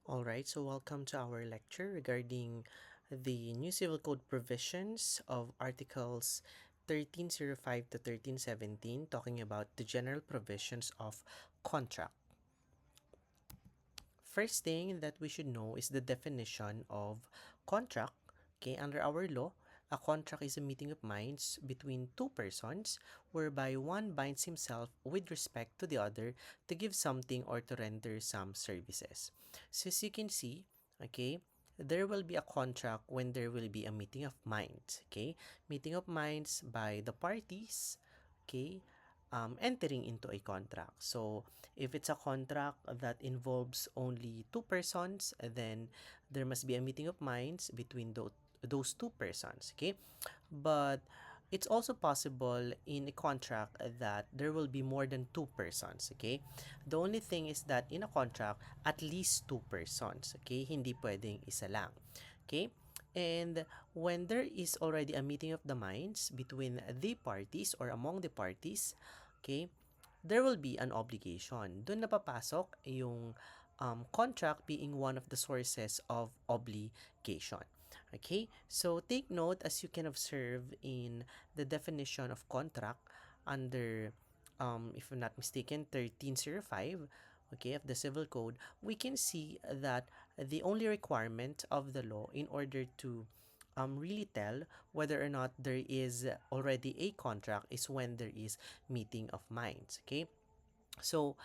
All right, so welcome to our lecture regarding the new civil code provisions of articles 1305 to 1317, talking about the general provisions of contract. First thing that we should know is the definition of contract. Okay, under our law, a contract is a meeting of minds between two persons whereby one binds himself with respect to the other to give something or to render some services. So as you can see, okay, there will be a contract when there will be a meeting of minds. Okay, meeting of minds by the parties. Okay, entering into a contract. So if it's a contract that involves only two persons, then there must be a meeting of minds between those two persons. Okay, but it's also possible in a contract that there will be more than two persons. Okay, the only thing is that in a contract, at least two persons. Okay, hindi pwedeng isa lang. Okay, and when there is already a meeting of the minds between the parties or among the parties, okay, there will be an obligation. Doon napapasok yung contract being one of the sources of obligation. Okay, so take note as you can observe in the definition of contract under, if I'm not mistaken, 1305, okay, of the Civil Code, we can see that the only requirement of the law in order to really tell whether or not there is already a contract is when there is meeting of minds. Okay, so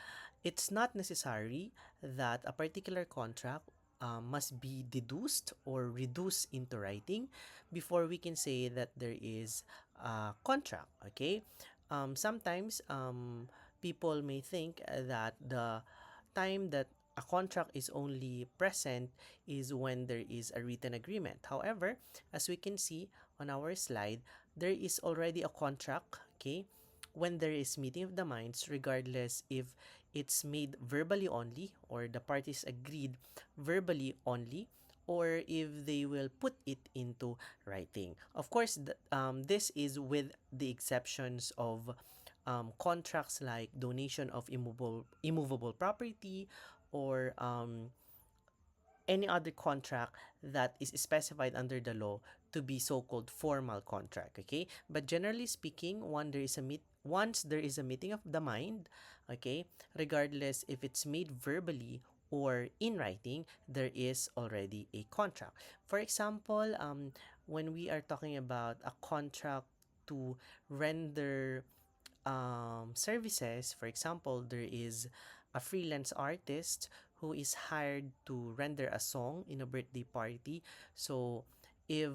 it's not necessary that a particular contract must be deduced or reduced into writing before we can say that there is a contract. Okay, sometimes people may think that the time that a contract is only present is when there is a written agreement. However, as we can see on our slide, there is already a contract, okay, when there is meeting of the minds, regardless if it's made verbally only or the parties agreed verbally only, or if they will put it into writing. Of course, this is with the exceptions of contracts like donation of immovable property, or any other contract that is specified under the law to be so-called formal contract. Okay, but generally speaking, once there is a meeting of the mind, okay, regardless if it's made verbally or in writing, there is already a contract. For example, when we are talking about a contract to render services, for example, there is a freelance artist who is hired to render a song in a birthday party. So, if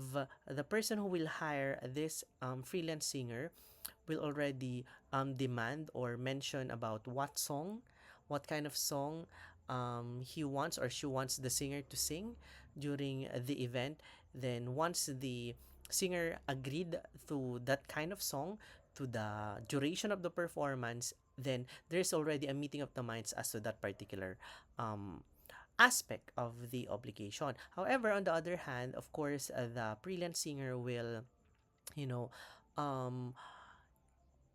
the person who will hire this freelance singer will already demand or mention about what kind of song he wants or she wants the singer to sing during the event, then once the singer agreed to that kind of song, to the duration of the performance, then there's already a meeting of the minds as to that particular um, aspect of the obligation. However, on the other hand, of course, the freelance singer will, you know, um,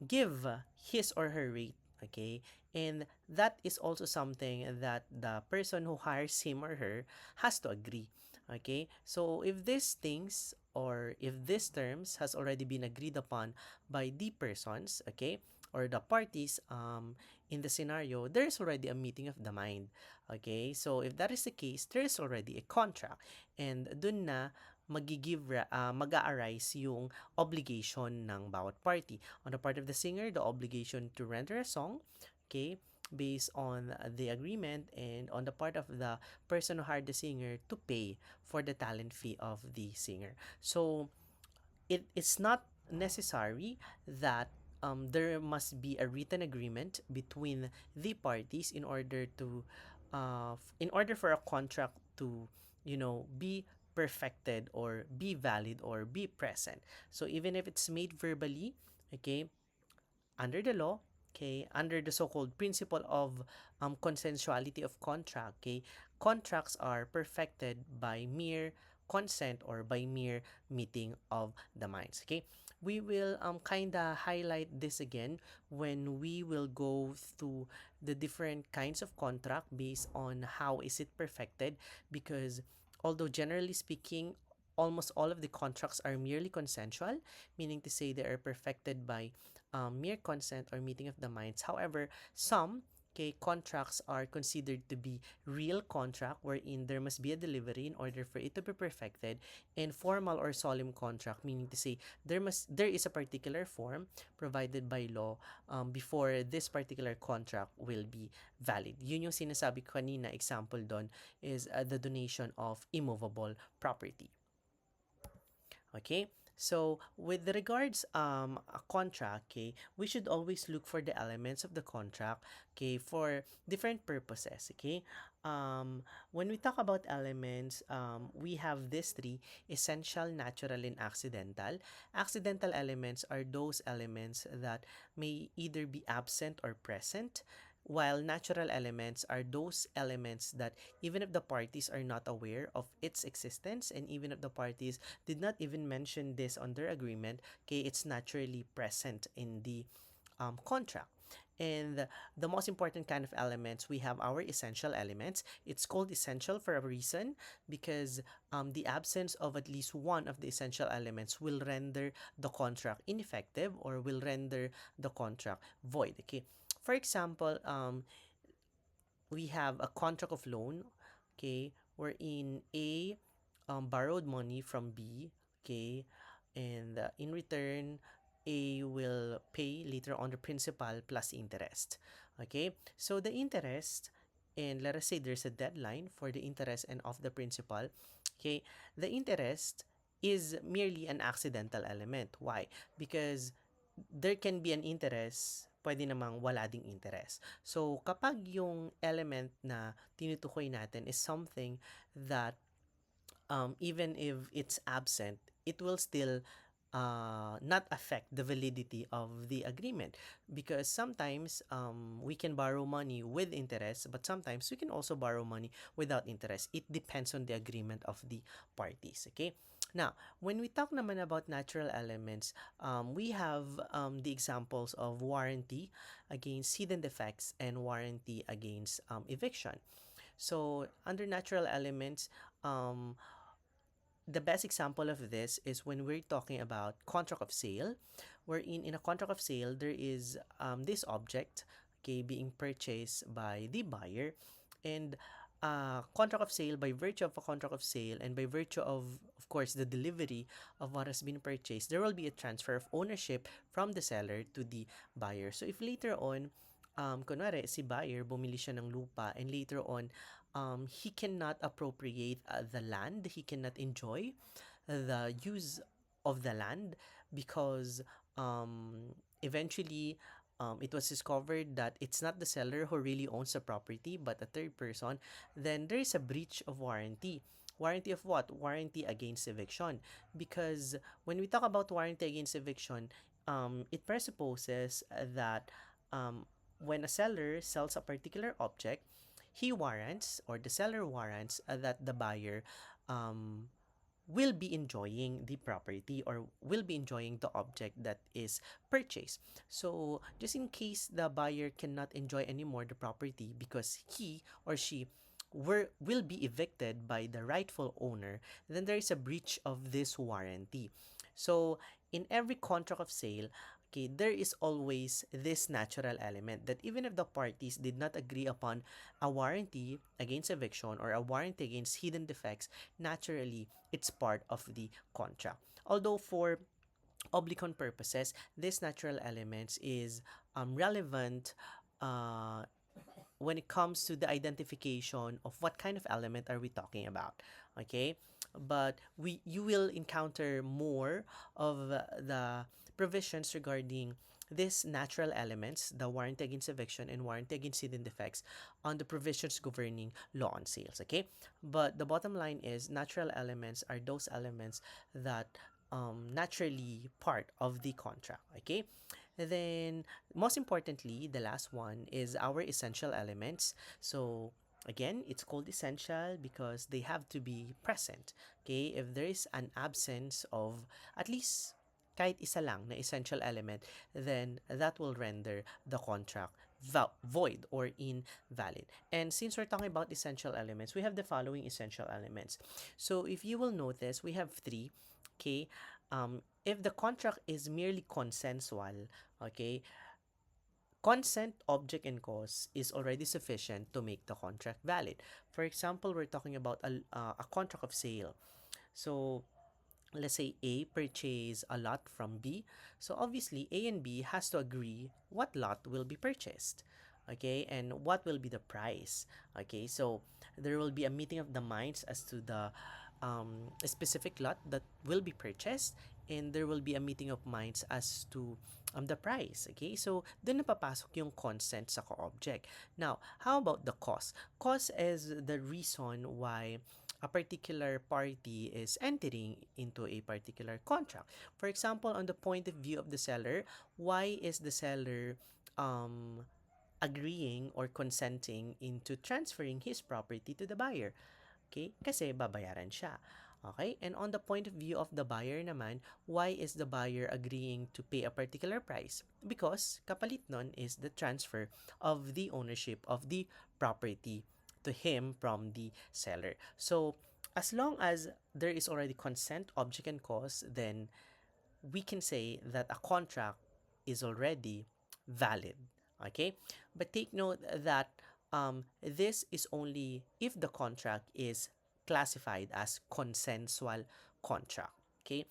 give his or her rate. Okay, and that is also something that the person who hires him or her has to agree. Okay, so if these things or if these terms has already been agreed upon by the persons, okay, or the parties in the scenario, there's already a meeting of the mind. Okay, so if that is the case, there's already a contract, and dun na mag-a-arise yung obligation ng bawat party. On the part of the singer, the obligation to render a song, okay, based on the agreement, and on the part of the person who hired the singer to pay for the talent fee of the singer. So it's not necessary that there must be a written agreement between the parties in order for a contract to be perfected or be valid or be present. So even if it's made verbally, okay, under the law, okay, under the so-called principle of consensuality of contract, okay, contracts are perfected by mere consent or by mere meeting of the minds. Okay, We will kind of highlight this again when we will go through the different kinds of contract based on how is it perfected, because although generally speaking almost all of the contracts are merely consensual, meaning to say they are perfected by mere consent or meeting of the minds. However, some contracts are considered to be real contract wherein there must be a delivery in order for it to be perfected, and formal or solemn contract, meaning to say there is a particular form provided by law before this particular contract will be valid. Yun yung sinasabi ko kanina, example doon is the donation of immovable property. Okay, so with regards a contract, okay, we should always look for the elements of the contract, okay, for different purposes. Okay, when we talk about elements, we have these three: essential, natural, and accidental. Accidental elements are those elements that may either be absent or present, while natural elements are those elements that even if the parties are not aware of its existence, and even if the parties did not even mention this on their agreement, okay, it's naturally present in the contract. And the most important kind of elements, we have our essential elements. It's called essential for a reason, because the absence of at least one of the essential elements will render the contract ineffective or will render the contract void. Okay, for example, we have a contract of loan, okay, wherein A borrowed money from B, okay, and in return, A will pay later on the principal plus interest. Okay, so the interest, and let us say there's a deadline for the interest and of the principal. Okay, the interest is merely an accidental element. Why? Because there can be an interest, pwede namang wala ding interest. So, kapag yung element na tinutukoy natin is something that even if it's absent, it will still not affect the validity of the agreement, because sometimes we can borrow money with interest, but sometimes we can also borrow money without interest. It depends on the agreement of the parties. Okay, now when we talk naman about natural elements, we have the examples of warranty against hidden defects and warranty against eviction. So under natural elements, the best example of this is when we're talking about contract of sale, wherein in a contract of sale there is this object, okay, being purchased by the buyer, and contract of sale, by virtue of a contract of sale and by virtue of course the delivery of what has been purchased, there will be a transfer of ownership from the seller to the buyer. So if later on kunwari si buyer bumili siya ng lupa, and later on he cannot appropriate the land, he cannot enjoy the use of the land, because eventually it was discovered that it's not the seller who really owns the property but a third person, then there is a breach of warranty. Warranty of what? Warranty against eviction. Because when we talk about warranty against eviction, it presupposes that when a seller sells a particular object, he warrants, or the seller warrants, that the buyer um, will be enjoying the property or will be enjoying the object that is purchased. So, just in case the buyer cannot enjoy anymore the property because he or she will be evicted by the rightful owner, then there is a breach of this warranty. So, in every contract of sale, okay, there is always this natural element that even if the parties did not agree upon a warranty against eviction or a warranty against hidden defects, naturally, it's part of the contract. Although for oblicon purposes, this natural elements is relevant uh, when it comes to the identification of what kind of element are we talking about. Okay, but you will encounter more of the provisions regarding these natural elements, the warranty against eviction and warranty against hidden defects, on the provisions governing law on sales. Okay, but the bottom line is natural elements are those elements that naturally part of the contract. Okay, and then most importantly, the last one is our essential elements. So again, it's called essential because they have to be present. Okay, if there is an absence of at least kahit isa lang na essential element, then that will render the contract void or invalid. And since we're talking about essential elements, we have the following essential elements. So if you will notice, we have three. Okay, if the contract is merely consensual, okay, consent, object, and cause is already sufficient to make the contract valid. For example, we're talking about a contract of sale. So let's say A purchase a lot from B. So obviously A and B has to agree what lot will be purchased. Okay, and what will be the price. Okay, so there will be a meeting of the minds as to the specific lot that will be purchased, and there will be a meeting of minds as to the price. Okay, so doon napapasok yung consent sa co-object. Now, how about the cost? Cost is the reason why a particular party is entering into a particular contract. For example, on the point of view of the seller, why is the seller agreeing or consenting into transferring his property to the buyer? Okay? Kasi babayaran siya. Okay? And on the point of view of the buyer naman, why is the buyer agreeing to pay a particular price? Because kapalit nun is the transfer of the ownership of the property to him from the seller. So, as long as there is already consent, object, and cause, then we can say that a contract is already valid. Okay? But take note that this is only if the contract is classified as consensual contract. Okay?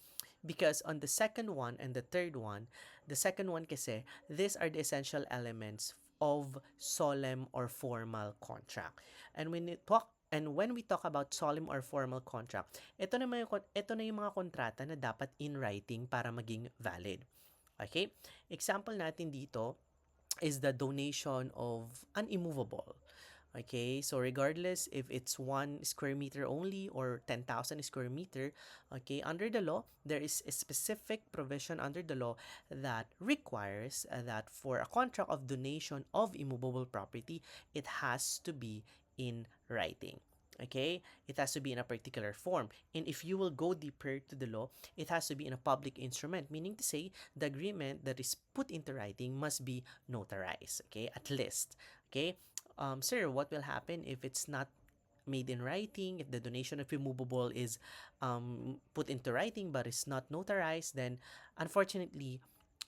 Because on the second one and the third one, the second one kasi, these are the essential elements of solemn or formal contract. And when we talk about solemn or formal contract, ito na yung mga kontrata na dapat in writing para maging valid. Okay? Example natin dito is the donation of an immovable. Okay, so regardless if it's 1 square meter only or 10,000 square meter, okay, under the law, there is a specific provision under the law that requires that for a contract of donation of immovable property, it has to be in writing. Okay, it has to be in a particular form. And if you will go deeper to the law, it has to be in a public instrument, meaning to say the agreement that is put into writing must be notarized. Okay, at least. Okay, sir, what will happen if it's not made in writing? If the donation of immovable is put into writing but is not notarized, then unfortunately,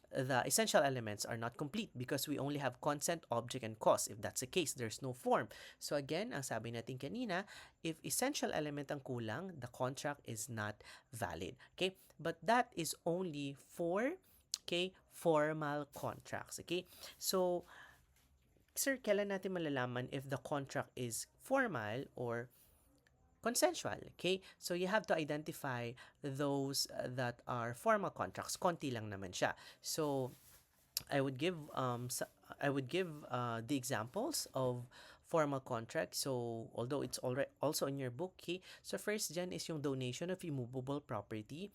the essential elements are not complete because we only have consent, object, and cause. If that's the case, there's no form. So again, ang sabi natin kanina, if essential element ang kulang, the contract is not valid. Okay? But that is only for, okay, formal contracts. Okay? So, sir, kailan natin malalaman if the contract is formal or consensual? Okay, so you have to identify those that are formal contracts. Konti lang naman siya. So I would give the examples of formal contract. So although it's already also in your book, okay. So first dyan is yung donation of immovable property.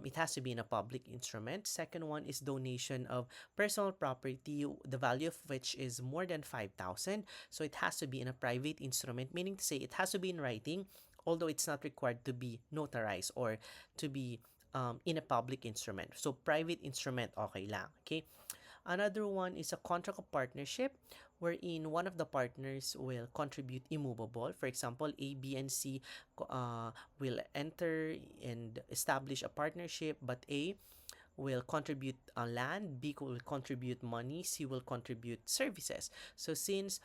It has to be in a public instrument. Second one is donation of personal property, the value of which is more than 5,000. So it has to be in a private instrument, meaning to say it has to be in writing, although it's not required to be notarized or to be in a public instrument. So private instrument, okay lang. Okay. Another one is a contract of partnership wherein one of the partners will contribute immovable. For example, A, B, and C will enter and establish a partnership, but A will contribute land, B will contribute money, C will contribute services. So since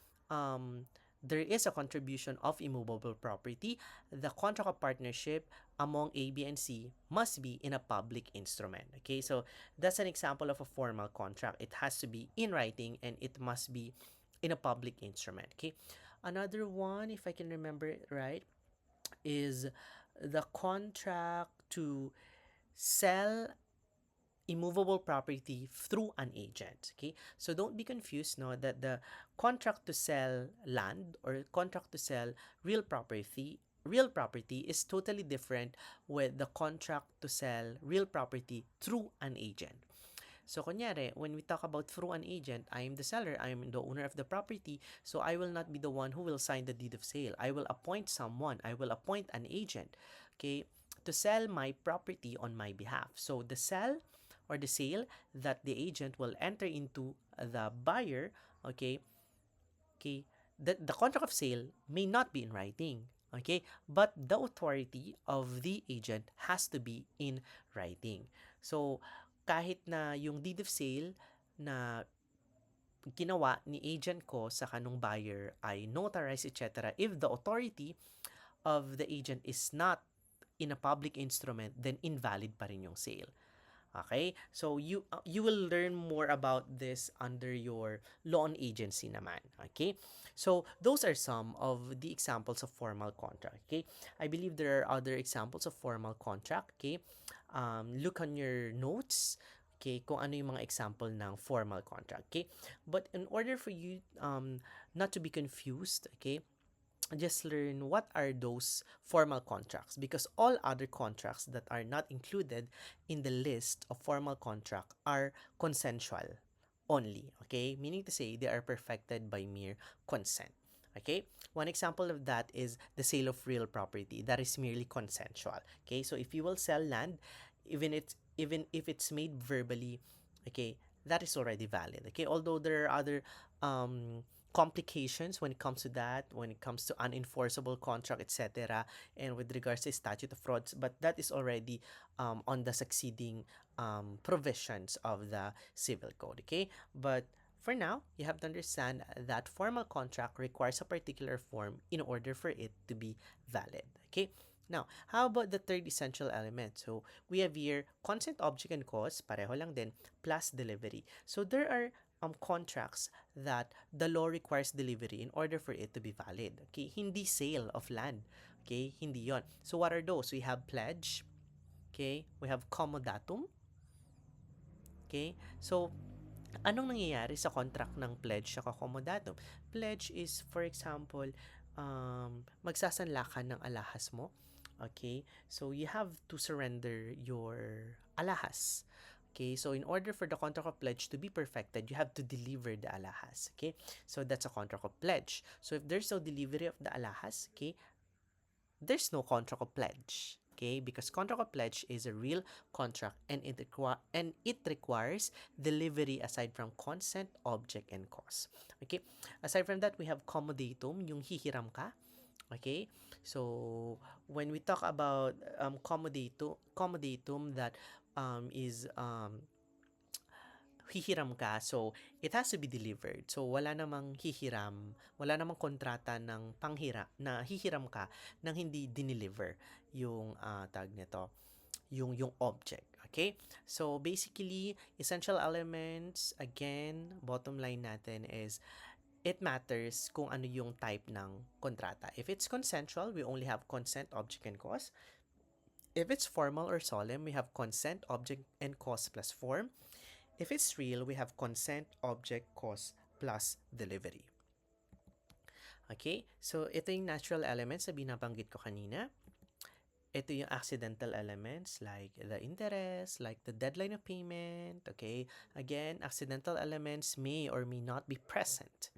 there is a contribution of immovable property, the contract of partnership among A, B, and C must be in a public instrument. Okay, so that's an example of a formal contract. It has to be in writing and it must be in a public instrument. Okay, another one, if I can remember it right, is the contract to sell immovable property through an agent. Okay, so don't be confused, no, that the contract to sell land or contract to sell real property is totally different with the contract to sell real property through an agent. So, kunyari, when we talk about through an agent, I am the seller, I am the owner of the property, so I will not be the one who will sign the deed of sale. I will appoint someone, I will appoint an agent, okay, to sell my property on my behalf. So the sell or the sale that the agent will enter into the buyer, okay, okay, the contract of sale may not be in writing, okay, but the authority of the agent has to be in writing. So kahit na yung deed of sale na ginawa ni agent ko sa kanong buyer ay notarized, etc., if the authority of the agent is not in a public instrument, then invalid pa rin yung sale. Okay? So you will learn more about this under your loan agency naman. Okay? So those are some of the examples of formal contract. Okay? I believe there are other examples of formal contract. Okay? Look on your notes. Okay, kung ano yung mga example ng formal contract. Okay? But in order for you not to be confused, okay, just learn what are those formal contracts, because all other contracts that are not included in the list of formal contract are consensual only, okay, meaning to say they are perfected by mere consent. Okay, one example of that is the sale of real property, that is merely consensual. Okay, so if you will sell land, even if it's made verbally, okay, that is already valid. Okay, although there are other complications when it comes to that, when it comes to unenforceable contract, etc., and with regards to statute of frauds, but that is already on the succeeding provisions of the civil code. Okay, but for now, you have to understand that formal contract requires a particular form in order for it to be valid. Okay. Now, how about the third essential element? So, we have here consent, object, and cause, pareho lang din, plus delivery. So, there are contracts that the law requires delivery in order for it to be valid. Okay, hindi sale of land. Okay, hindi yon. So what are those? We have pledge. Okay, we have comodatum. Okay, so anong nangyayari sa contract ng pledge at comodatum? Pledge is, for example, magsasanla ka ng alahas mo. Okay, so you have to surrender your alahas. Okay, so in order for the contract of pledge to be perfected, you have to deliver the alahas. Okay, so that's a contract of pledge. So if there's no delivery of the alahas, okay, there's no contract of pledge. Okay, because contract of pledge is a real contract, and it requires delivery aside from consent, object, and cause. Okay, aside from that, we have comodatum, yung hihiram ka. Okay, so when we talk about comodatum, that is hihiram ka, so it has to be delivered. So wala namang hihiram, wala namang kontrata ng panghira na hihiram ka nang hindi dineliver yung tag nito, yung object. Okay? So basically, essential elements, again, bottom line natin is it matters kung ano yung type ng kontrata. If it's consensual, we only have consent, object, and cause. If it's formal or solemn, we have consent, object, and cause plus form. If it's real, we have consent, object, cause, plus delivery. Okay? So, ito yung natural elements na binabanggit ko kanina. Ito yung accidental elements like the interest, like the deadline of payment. Okay? Again, accidental elements may or may not be present.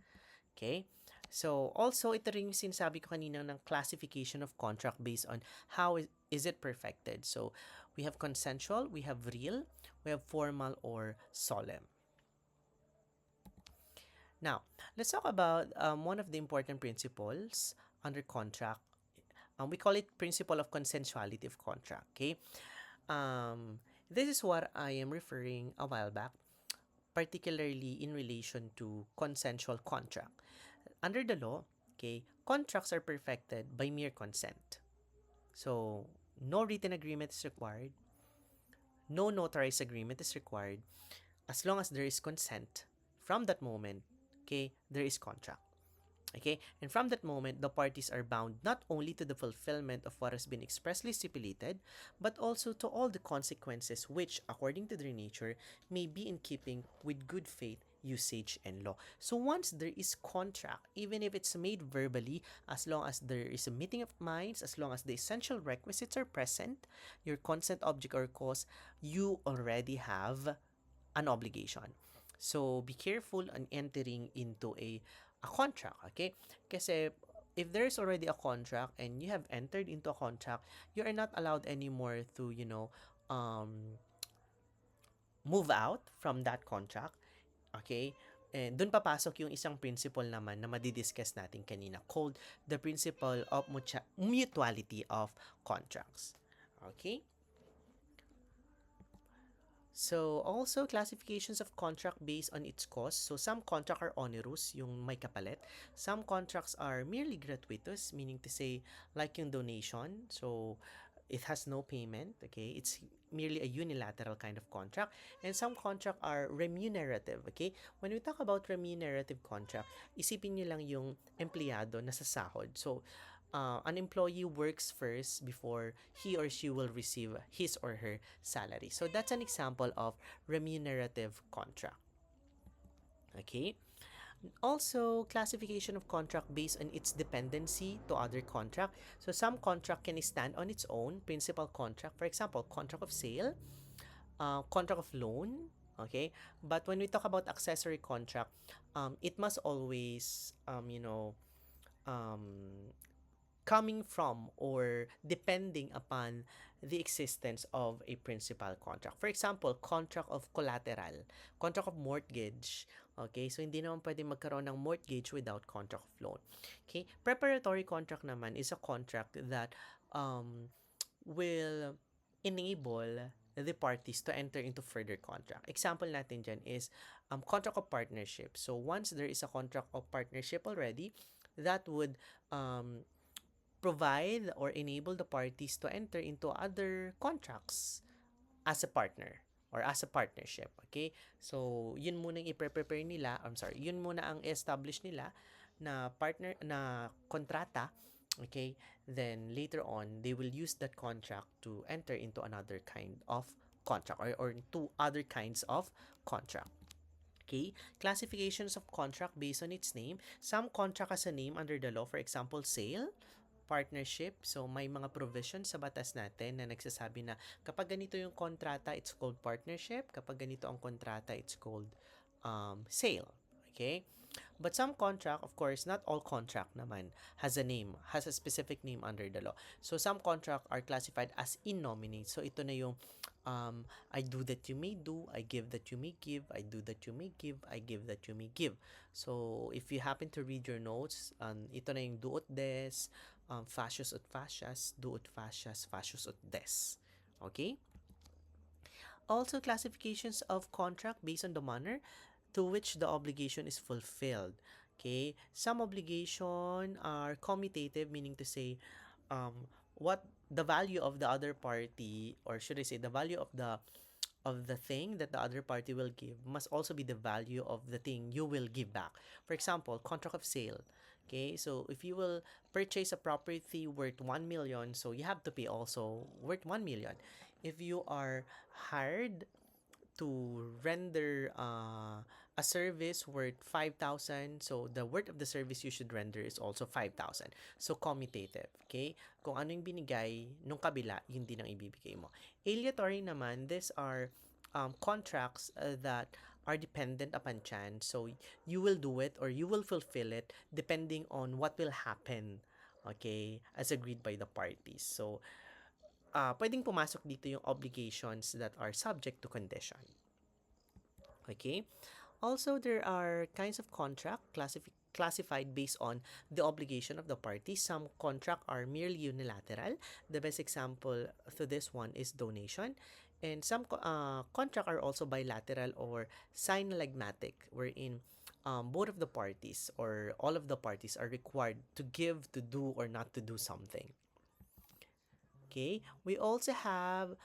Okay? So, also, ito rin yung sinasabi ko kanina ng classification of contract based on how is it perfected. So, we have consensual, we have real, we have formal or solemn. Now, let's talk about one of the important principles under contract. We call it principle of consensuality of contract. Okay? This is what I am referring a while back, particularly in relation to consensual contract. Under the law, okay, contracts are perfected by mere consent. So, no written agreement is required. No notarized agreement is required. As long as there is consent, from that moment, okay, there is contract. Okay, and from that moment, the parties are bound not only to the fulfillment of what has been expressly stipulated, but also to all the consequences which, according to their nature, may be in keeping with good faith, usage, and law. So once there is contract, even if it's made verbally, as long as there is a meeting of minds, as long as the essential requisites are present, your consent, object, or cause, you already have an obligation. So be careful on entering into a contract, okay? Kasi if there's already a contract and you have entered into a contract, you are not allowed anymore to, move out from that contract. Okay? And dun papasok yung isang principle naman na madidiscuss natin kanina, called the principle of mutuality of contracts. Okay? So, also classifications of contract based on its cost. So, some contract are onerous, yung may kapalit. Some contracts are merely gratuitous, meaning to say, like yung donation. So, it has no payment, okay? It's merely a unilateral kind of contract. And some contract are remunerative, okay? When we talk about remunerative contract, isipin nyo lang yung empleyado na sasahod. So, an employee works first before he or she will receive his or her salary. So that's an example of remunerative contract. Okay? Also, classification of contract based on its dependency to other contract. So some contract can stand on its own, principal contract, for example, contract of sale, contract of loan, okay? But when we talk about accessory contract, it must always, coming from or depending upon the existence of a principal contract. For example, contract of collateral, contract of mortgage. Okay, so hindi naman pwede magkaroon ng mortgage without contract of loan. Okay, preparatory contract naman is a contract that will enable the parties to enter into further contract. Example natin dyan is contract of partnership. So once there is a contract of partnership already, that would provide or enable the parties to enter into other contracts as a partner or as a partnership. Okay? So, yun muna yung i-prepare nila. Yun muna ang establish nila na partner, na kontrata. Okay? Then, later on, they will use that contract to enter into another kind of contract or two other kinds of contract. Okay, classifications of contract based on its name. Some contract has a name under the law, for example, sale, partnership. So, may mga provisions sa batas natin na nagsasabi na kapag ganito yung kontrata, it's called partnership. Kapag ganito ang kontrata, it's called sale. Okay? But some contract, of course, not all contract naman has a name, has a specific name under the law. So, some contract are classified as in nomine. So, ito na yung I do that you may do, I give that you may give, I do that you may give, I give that you may give. So, if you happen to read your notes, ito na yung do ut des, fascius ut fascias, do ut fascias, fascius ut des. Okay? Also, classifications of contract based on the manner to which the obligation is fulfilled. Okay? Some obligation are commutative, meaning to say, what the value of the other party, or should I say the value of the thing that the other party will give must also be the value of the thing you will give back. For example, contract of sale. Okay, so if you will purchase a property worth 1 million, so you have to pay also worth 1 million. If you are hired to render a service worth 5,000, so the worth of the service you should render is also 5,000. So, commutative. Okay? Kung ano yung binigay nung kabila, yun din ang ibibigay mo. Aleatory naman, these are contracts that are dependent upon chance. So, you will do it or you will fulfill it depending on what will happen, okay, as agreed by the parties. So, pwedeng pumasok dito yung obligations that are subject to condition. Okay? Also, there are kinds of contract classified based on the obligation of the parties. Some contract are merely unilateral. The best example to this one is donation. And some contract are also bilateral or synalagmatic, wherein both of the parties or all of the parties are required to give, to do, or not to do something. Okay, we also have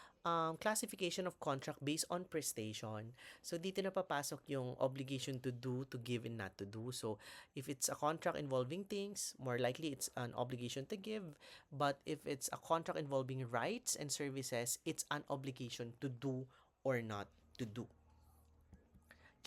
classification of contract based on prestation. So, dito na papasok yung obligation to do, to give, and not to do. So, if it's a contract involving things, more likely it's an obligation to give. But if it's a contract involving rights and services, it's an obligation to do or not to do.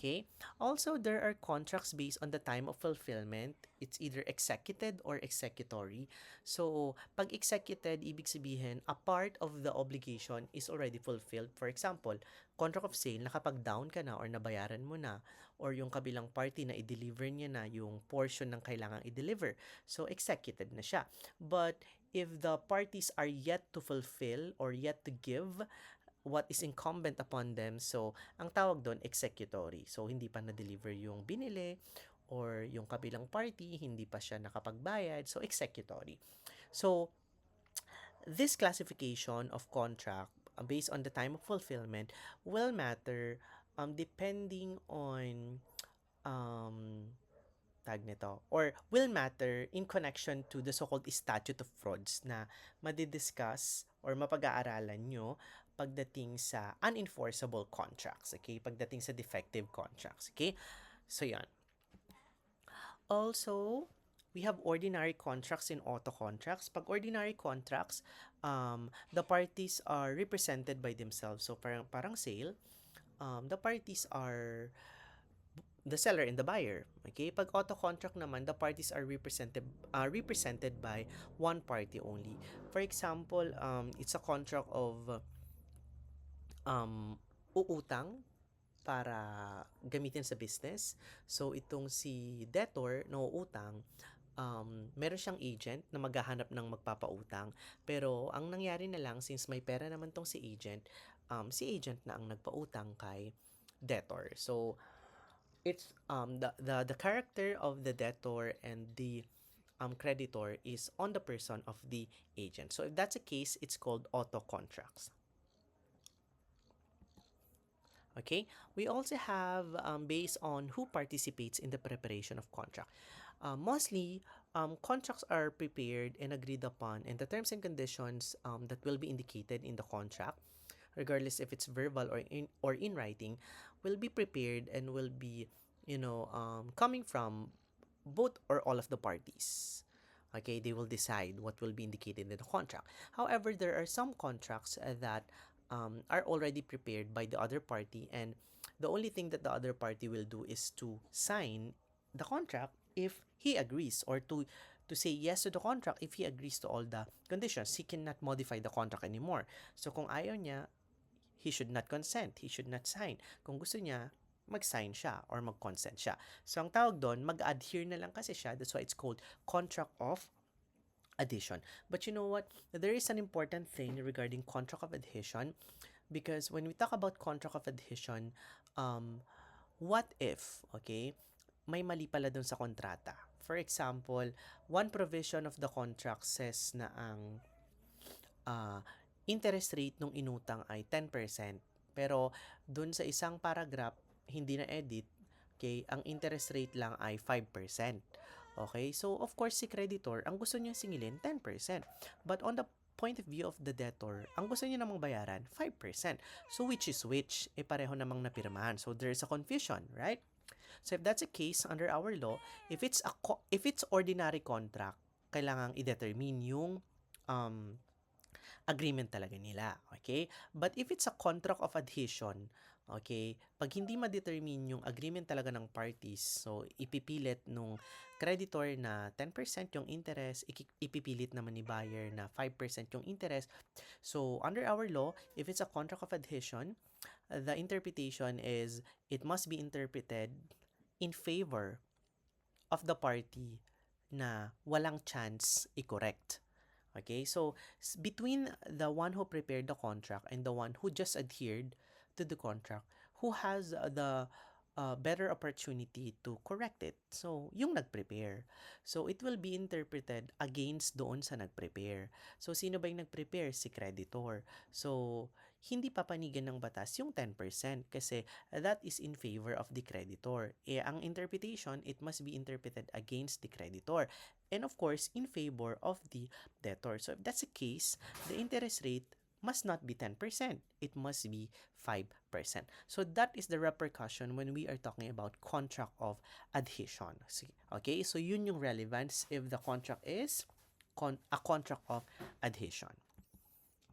Okay? Also, there are contracts based on the time of fulfillment. It's either executed or executory. So, pag executed, ibig sabihin, a part of the obligation is already fulfilled. For example, contract of sale, nakapag-down ka na or nabayaran mo na, or yung kabilang party na i-deliver niya na yung portion ng kailangang i-deliver. So, executed na siya. But, if the parties are yet to fulfill or yet to give what is incumbent upon them. So, ang tawag doon, executory. So, hindi pa na-deliver yung binili or yung kabilang party, hindi pa siya nakapagbayad. So, executory. So, this classification of contract based on the time of fulfillment will matter depending on um, tag nito, or will matter in connection to the so-called statute of frauds na madidiscuss or mapag-aaralan nyo pagdating sa unenforceable contracts, okay? Pagdating sa defective contracts, okay? So, yan. Also, we have ordinary contracts and auto contracts. Pag ordinary contracts, the parties are represented by themselves. So, parang sale, the parties are the seller and the buyer. Okay? Pag auto contract naman, the parties are represented by one party only. For example, it's a contract of uutang para gamitin sa business. So, itong si debtor na uutang, meron siyang agent na maghahanap ng magpapautang. Pero, ang nangyari na lang, since may pera naman tong si agent na ang nagpautang kay debtor. So, it's the character of the debtor and the creditor is on the person of the agent. So, if that's a case, it's called auto contracts. Okay, we also have based on who participates in the preparation of contract. Mostly, contracts are prepared and agreed upon, and the terms and conditions that will be indicated in the contract, regardless if it's verbal or in writing, will be prepared and will be, coming from both or all of the parties. Okay, they will decide what will be indicated in the contract. However, there are some contracts that are already prepared by the other party, and the only thing that the other party will do is to sign the contract if he agrees, or to say yes to the contract if he agrees to all the conditions. He cannot modify the contract anymore. So kung ayaw niya, he should not consent, he should not sign. Kung gusto niya, mag-sign siya or mag-consent siya. So ang tawag doon, mag-adhere na lang kasi siya. That's why it's called contract of adhesion. But you know what? There is an important thing regarding contract of adhesion, because when we talk about contract of adhesion, what if, okay, may mali pala dun sa kontrata. For example, one provision of the contract says na ang interest rate nung inutang ay 10%. Pero dun sa isang paragraph, hindi na edit, okay, ang interest rate lang ay 5%. Okay, so of course si creditor, ang gusto niya singilin 10%. But on the point of view of the debtor, ang gusto niya namang bayaran 5%. So which is which? Pareho namang napirmahan. So there's a confusion, right? So if that's a case under our law, if it's ordinary contract, kailangang i-determine yung agreement talaga nila, okay? But if it's a contract of adhesion, okay, pag hindi ma-determine yung agreement talaga ng parties, so ipipilit nung creditor na 10% yung interest, ipipilit naman ni buyer na 5% yung interest. So under our law, if it's a contract of adhesion, the interpretation is it must be interpreted in favor of the party na walang chance i-correct. Okay, so between the one who prepared the contract and the one who just adhered to the contract, who has the better opportunity to correct it? So, yung nag-prepare. So, it will be interpreted against doon sa nag-prepare. So, sino ba yung nag-prepare? Si creditor. So, hindi papanigan ng batas yung 10% kasi that is in favor of the creditor. Ang interpretation, it must be interpreted against the creditor. And of course, in favor of the debtor. So, if that's the case, the interest rate must not be 10%. It must be 5%. So that is the repercussion when we are talking about contract of adhesion. Okay, so yun yung relevance if the contract is a contract of adhesion.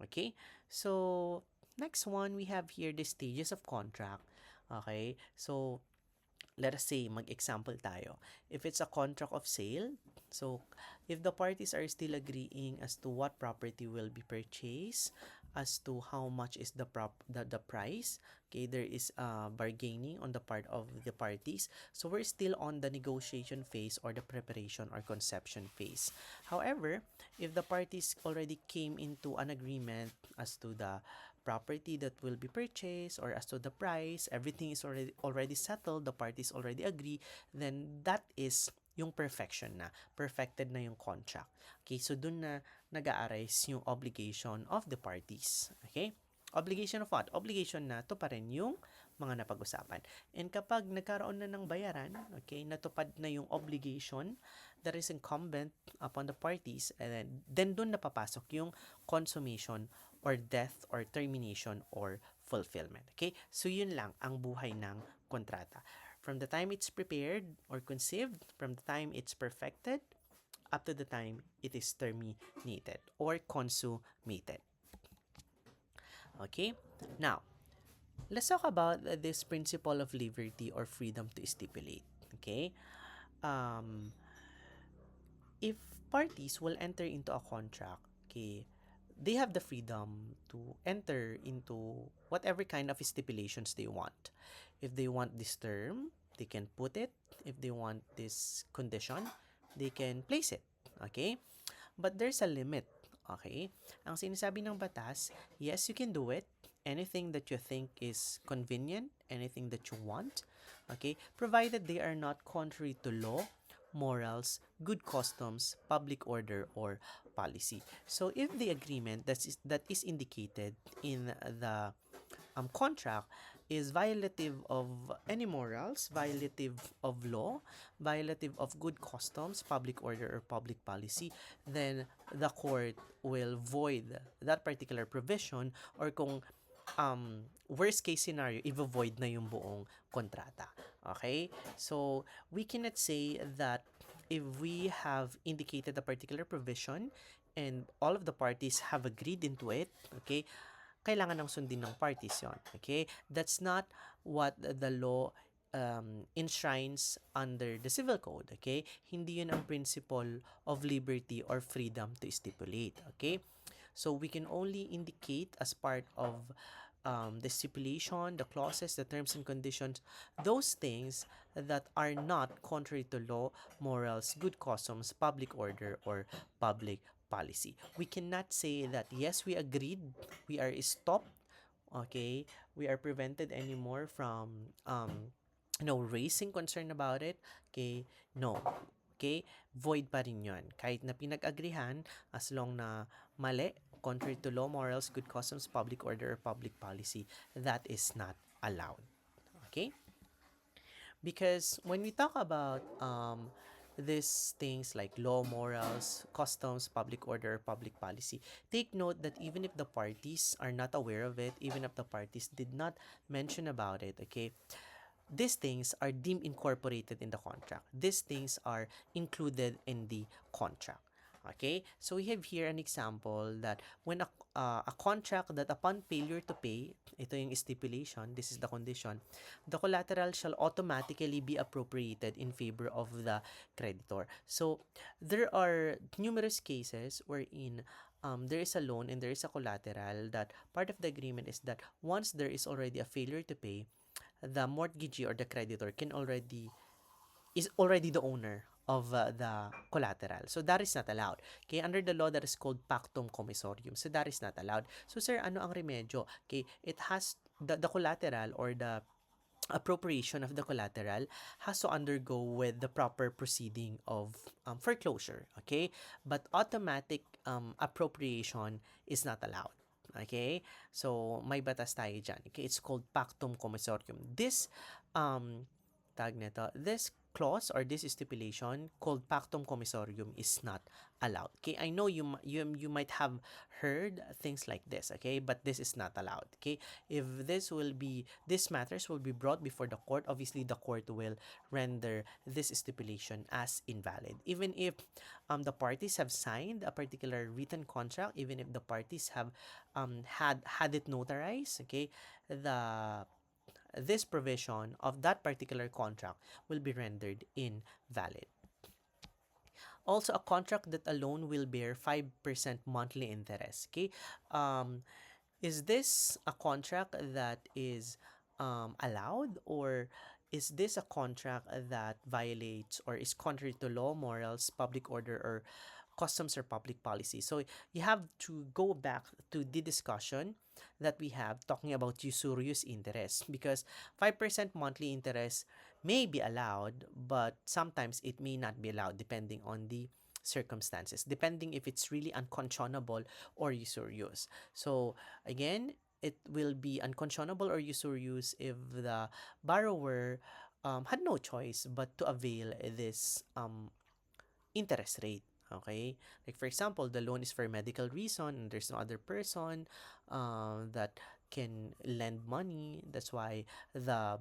Okay, so next one, we have here the stages of contract. Okay, so let us say, mag-example tayo. If it's a contract of sale, so if the parties are still agreeing as to what property will be purchased, as to how much is the price, okay, there is bargaining on the part of the parties. So we're still on the negotiation phase or the preparation or conception phase. However, if the parties already came into an agreement as to the property that will be purchased or as to the price, everything is already settled, the parties already agree, then that is yung perfection na. Perfected na yung contract. Okay, so dun na nag-a-arise yung obligation of the parties. Okay? Obligation of what? Obligation na to pa rin yung mga napag-usapan. And kapag nagkaroon na ng bayaran, okay, natupad na yung obligation that is incumbent upon the parties, and then dun napapasok yung consummation or death or termination or fulfillment. Okay? So yun lang ang buhay ng kontrata. From the time it's prepared or conceived, from the time it's perfected, up to the time it is terminated or consummated. Okay? Now, let's talk about this principle of liberty or freedom to stipulate. Okay? If parties will enter into a contract, okay, they have the freedom to enter into whatever kind of stipulations they want. If they want this term, they can put it. If they want this condition, they can place it. Okay? But there's a limit. Okay? Ang sinasabi ng batas, yes, you can do it. Anything that you think is convenient, anything that you want. Okay? Provided they are not contrary to law, morals, good customs, public order, or policy. So if the agreement that is indicated in the contract is violative of any morals, violative of law, violative of good customs, public order, or public policy, then the court will void that particular provision, or kung worst case scenario, i-void na yung buong kontrata. Okay? So, we cannot say that if we have indicated a particular provision and all of the parties have agreed into it, okay, kailangan ng sundin ng parties yon. Okay? That's not what the law enshrines under the civil code. Okay? Hindi yun ang principle of liberty or freedom to stipulate. Okay? So we can only indicate as part of the stipulation, the clauses, the terms and conditions, those things that are not contrary to law, morals, good customs, public order, or public policy. We cannot say that, yes, we agreed, we are stopped, okay, we are prevented anymore from raising concern about it, okay, no. Okay, void pa rin yun. Kahit na pinag-agrihan, as long na mali, contrary to law, morals, good customs, public order, or public policy, that is not allowed. Okay? Because when we talk about these things like law, morals, customs, public order, public policy, take note that even if the parties are not aware of it, even if the parties did not mention about it, okay, these things are deemed incorporated in the contract. These things are included in the contract. Okay? So we have here an example that when a contract that upon failure to pay, ito yung stipulation, this is the condition, the collateral shall automatically be appropriated in favor of the creditor. So there are numerous cases wherein there is a loan and there is a collateral that part of the agreement is that once there is already a failure to pay, the mortgagee or the creditor is already the owner of the collateral. So that is not allowed. Okay, under the law that is called pactum commissorium. So that is not allowed. So sir, ano ang remedyo? Okay, it has the collateral or the appropriation of the collateral has to undergo with the proper proceeding of foreclosure. Okay, but automatic appropriation is not allowed. Okay? So, may batas tayo dyan. Okay? It's called pactum commissorium. This, this clause or this stipulation called pactum commissorium is not allowed. Okay? I know you might have heard things like this, okay? But this is not allowed, okay? If these matters will be brought before the court, obviously the court will render this stipulation as invalid. Even if the parties have signed a particular written contract, even if the parties have had it notarized, okay? this provision of that particular contract will be rendered invalid. Also, a contract that alone will bear 5% monthly interest. Okay. Um, is this a contract that is allowed, or is this a contract that violates or is contrary to law, morals, public order, or customs or public policy? So you have to go back to the discussion that we have talking about usurious interest, because 5% monthly interest may be allowed, but sometimes it may not be allowed depending on the circumstances, depending if it's really unconscionable or usurious. So again, it will be unconscionable or usurious if the borrower had no choice but to avail this interest rate. Okay, like for example, the loan is for medical reason and there's no other person that can lend money. That's why the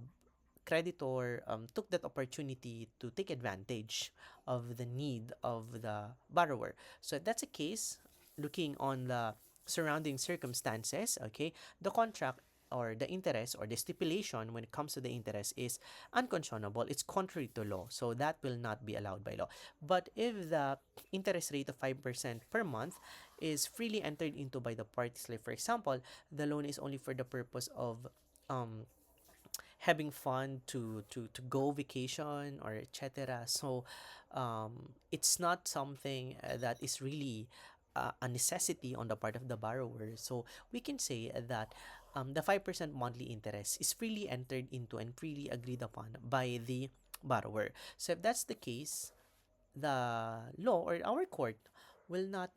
creditor took that opportunity to take advantage of the need of the borrower. So if that's a case, looking on the surrounding circumstances, okay, the contract or the interest or the stipulation when it comes to the interest is unconscionable, it's contrary to law, so that will not be allowed by law. But if the interest rate of 5% per month is freely entered into by the parties, like for example, the loan is only for the purpose of um, having fun to go vacation or etc. So it's not something that is really a necessity on the part of the borrower. So we can say that the 5% monthly interest is freely entered into and freely agreed upon by the borrower. So if that's the case, the law or our court will not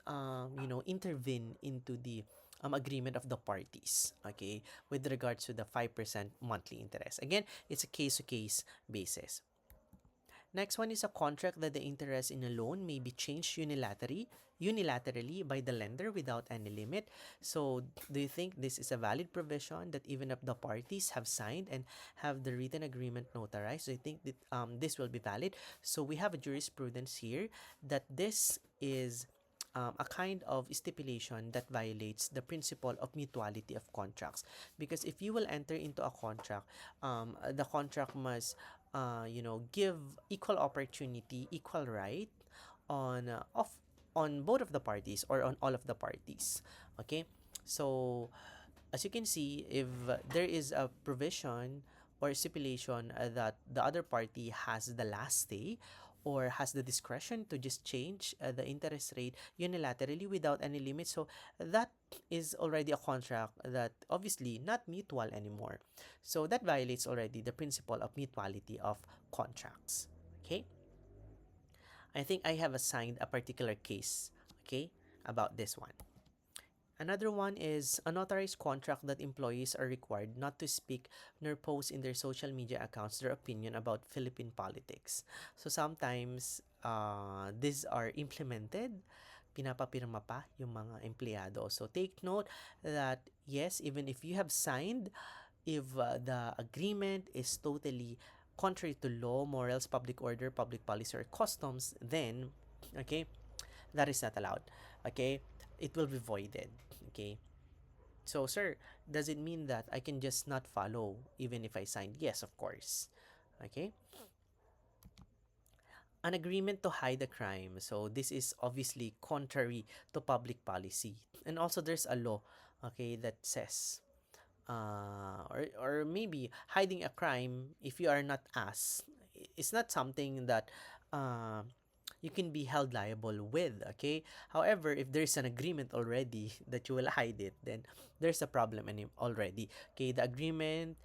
intervene into the agreement of the parties, okay, with regards to the 5% monthly interest. Again, it's a case to case basis. Next one is a contract that the interest in a loan may be changed unilaterally by the lender without any limit. So, do you think this is a valid provision that even if the parties have signed and have the written agreement notarized, do you think that this will be valid? So, we have a jurisprudence here that this is a kind of stipulation that violates the principle of mutuality of contracts, because if you will enter into a contract, the contract must give equal opportunity, equal right on on both of the parties or on all of the parties. Okay, so as you can see, if there is a provision or stipulation that the other party has the last say or has the discretion to just change the interest rate unilaterally without any limit, so that is already a contract that obviously not mutual anymore. So that violates already the principle of mutuality of contracts. Okay, I think I have assigned a particular case, okay, about this one. Another one is a notarized contract that employees are required not to speak nor post in their social media accounts their opinion about Philippine politics. So sometimes these are implemented, pinapapirma pa yung mga empleyado. So take note that yes, even if you have signed, if the agreement is totally contrary to law, morals, public order, public policy, or customs, then okay, that is not allowed. Okay, it will be voided. Okay, so sir, does it mean that I can just not follow even if I signed? Yes, of course. Okay, an agreement to hide a crime. So this is obviously contrary to public policy, and also there's a law, okay, that says or maybe hiding a crime if you are not asked, it's not something that uh, you can be held liable with. Okay, however, if there's an agreement already that you will hide it, then there's a problem already. Okay, the agreement,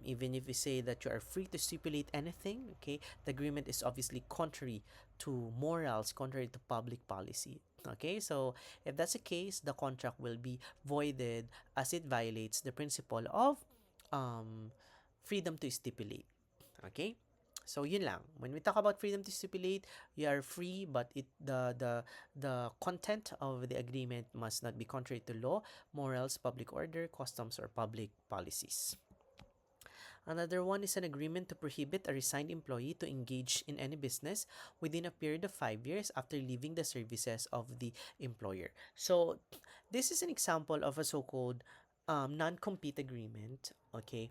even if you say that you are free to stipulate anything, okay, the agreement is obviously contrary to morals, contrary to public policy. Okay, so if that's the case, the contract will be voided as it violates the principle of um, freedom to stipulate. Okay? So yun lang. When we talk about freedom to stipulate, you are free, but the content of the agreement must not be contrary to law, morals, public order, customs, or public policies. Another one is an agreement to prohibit a resigned employee to engage in any business within a period of 5 years after leaving the services of the employer. So, this is an example of a so called non compete agreement, okay,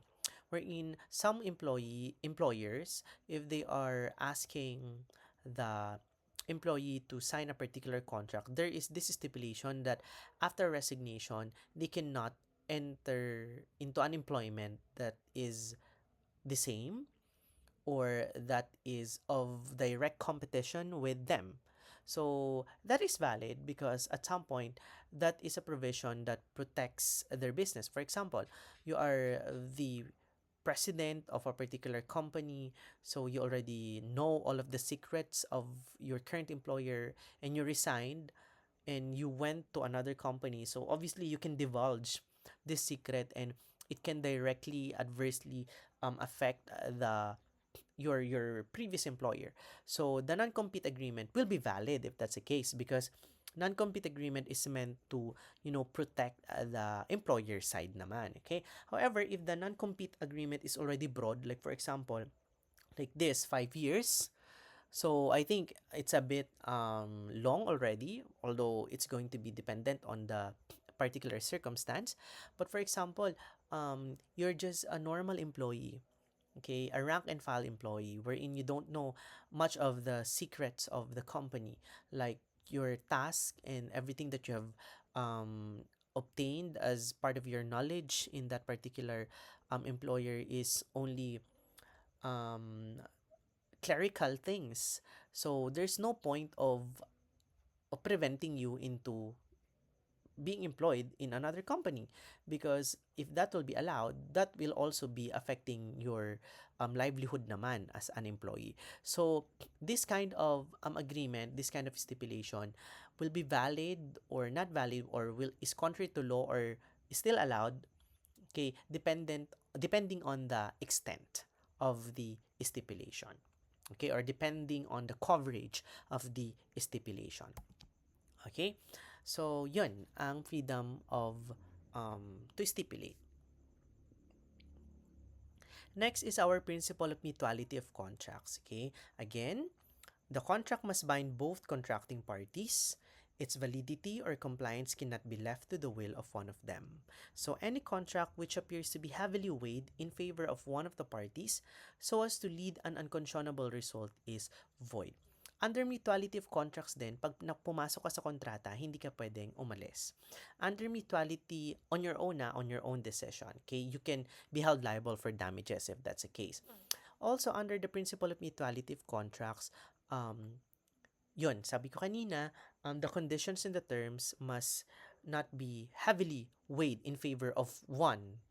wherein some employers, if they are asking the employee to sign a particular contract, there is this stipulation that after resignation, they cannot enter into an employment that is the same or that is of direct competition with them. So that is valid because at some point, that is a provision that protects their business. For example, you are the president of a particular company, so you already know all of the secrets of your current employer, and you resigned and you went to another company. So obviously, you can divulge this secret, and it can directly adversely affect the your previous employer. So the non-compete agreement will be valid if that's the case, because non-compete agreement is meant to, protect the employer side naman. Okay? However, if the non-compete agreement is already broad, like for example, like this, 5 years, so I think it's a bit long already, although it's going to be dependent on the particular circumstance. But for example, you're just a normal employee, okay, a rank and file employee, wherein you don't know much of the secrets of the company, like your task and everything that you have obtained as part of your knowledge in that particular employer is only um, clerical things. So there's no point of preventing you into being employed in another company, because if that will be allowed, that will also be affecting your livelihood naman as an employee. So this kind of agreement, this kind of stipulation will be valid or not valid, or will is contrary to law or is still allowed, okay, depending on the extent of the stipulation, okay, or depending on the coverage of the stipulation. Okay? So, yun ang freedom of to stipulate. Next is our principle of mutuality of contracts. Okay? Again, the contract must bind both contracting parties. Its validity or compliance cannot be left to the will of one of them. So, any contract which appears to be heavily weighed in favor of one of the parties so as to lead an unconscionable result is void. Under mutuality of contracts din, pag pumasok ka sa kontrata, hindi ka pwedeng umalis. Under mutuality, on your own decision, okay, you can be held liable for damages if that's the case. Also, under the principle of mutuality of contracts, yun, sabi ko kanina, the conditions and the terms must not be heavily weighed in favor of one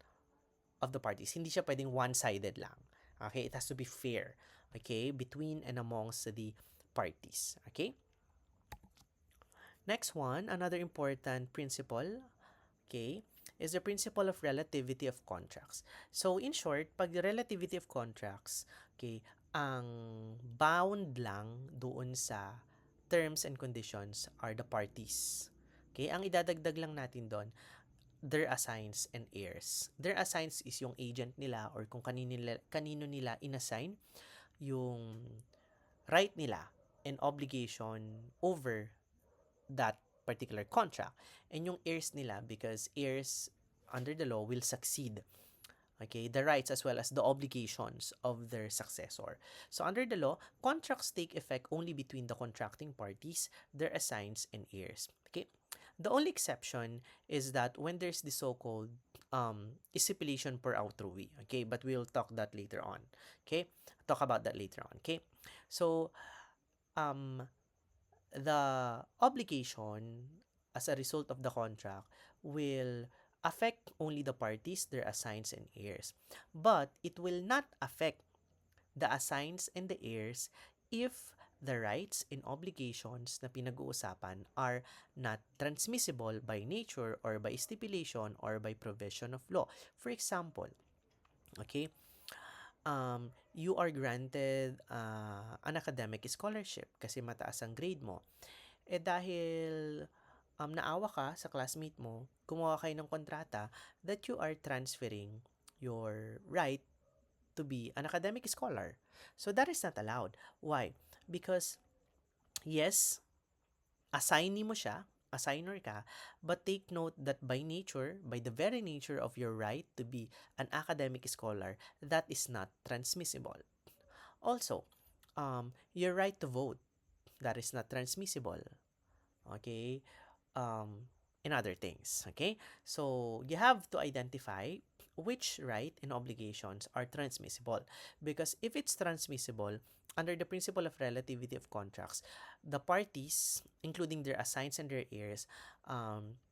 of the parties. Hindi siya pwedeng one-sided lang. Okay? It has to be fair. Okay? Between and amongst the parties. Okay? Next one, another important principle, okay, is the principle of relativity of contracts. So, in short, pag relativity of contracts, okay, ang bound lang doon sa terms and conditions are the parties. Okay, ang idadagdag lang natin doon, their assigns and heirs. Their assigns is yung agent nila or kung kanino nila inassign yung right nila and obligation over that particular contract. And yung heirs nila, because heirs under the law will succeed, okay, the rights as well as the obligations of their successor. So under the law, contracts take effect only between the contracting parties, their assigns, and heirs. Okay, the only exception is that when there's the so-called stipulation per autrui. Okay, but we'll talk that later on. Okay, talk about that later on. Okay, so um the obligation as a result of the contract will affect only the parties, their assigns, and heirs. But it will not affect the assigns and the heirs if the rights and obligations na pinag-uusapan are not transmissible by nature or by stipulation or by provision of law. For example, okay, you are granted an academic scholarship kasi mataas ang grade mo. Eh dahil naawa ka sa classmate mo, gumawa kayo ng kontrata that you are transferring your right to be an academic scholar. So that is not allowed. Why? Because yes, assignee mo siya assigner ka, but take note that by nature, by the very nature of your right to be an academic scholar, that is not transmissible. Also, your right to vote, that is not transmissible. Okay? um, and other things. Okay? So, you have to identify which right and obligations are transmissible. Because if it's transmissible, under the principle of relativity of contracts, the parties, including their assigns and their heirs,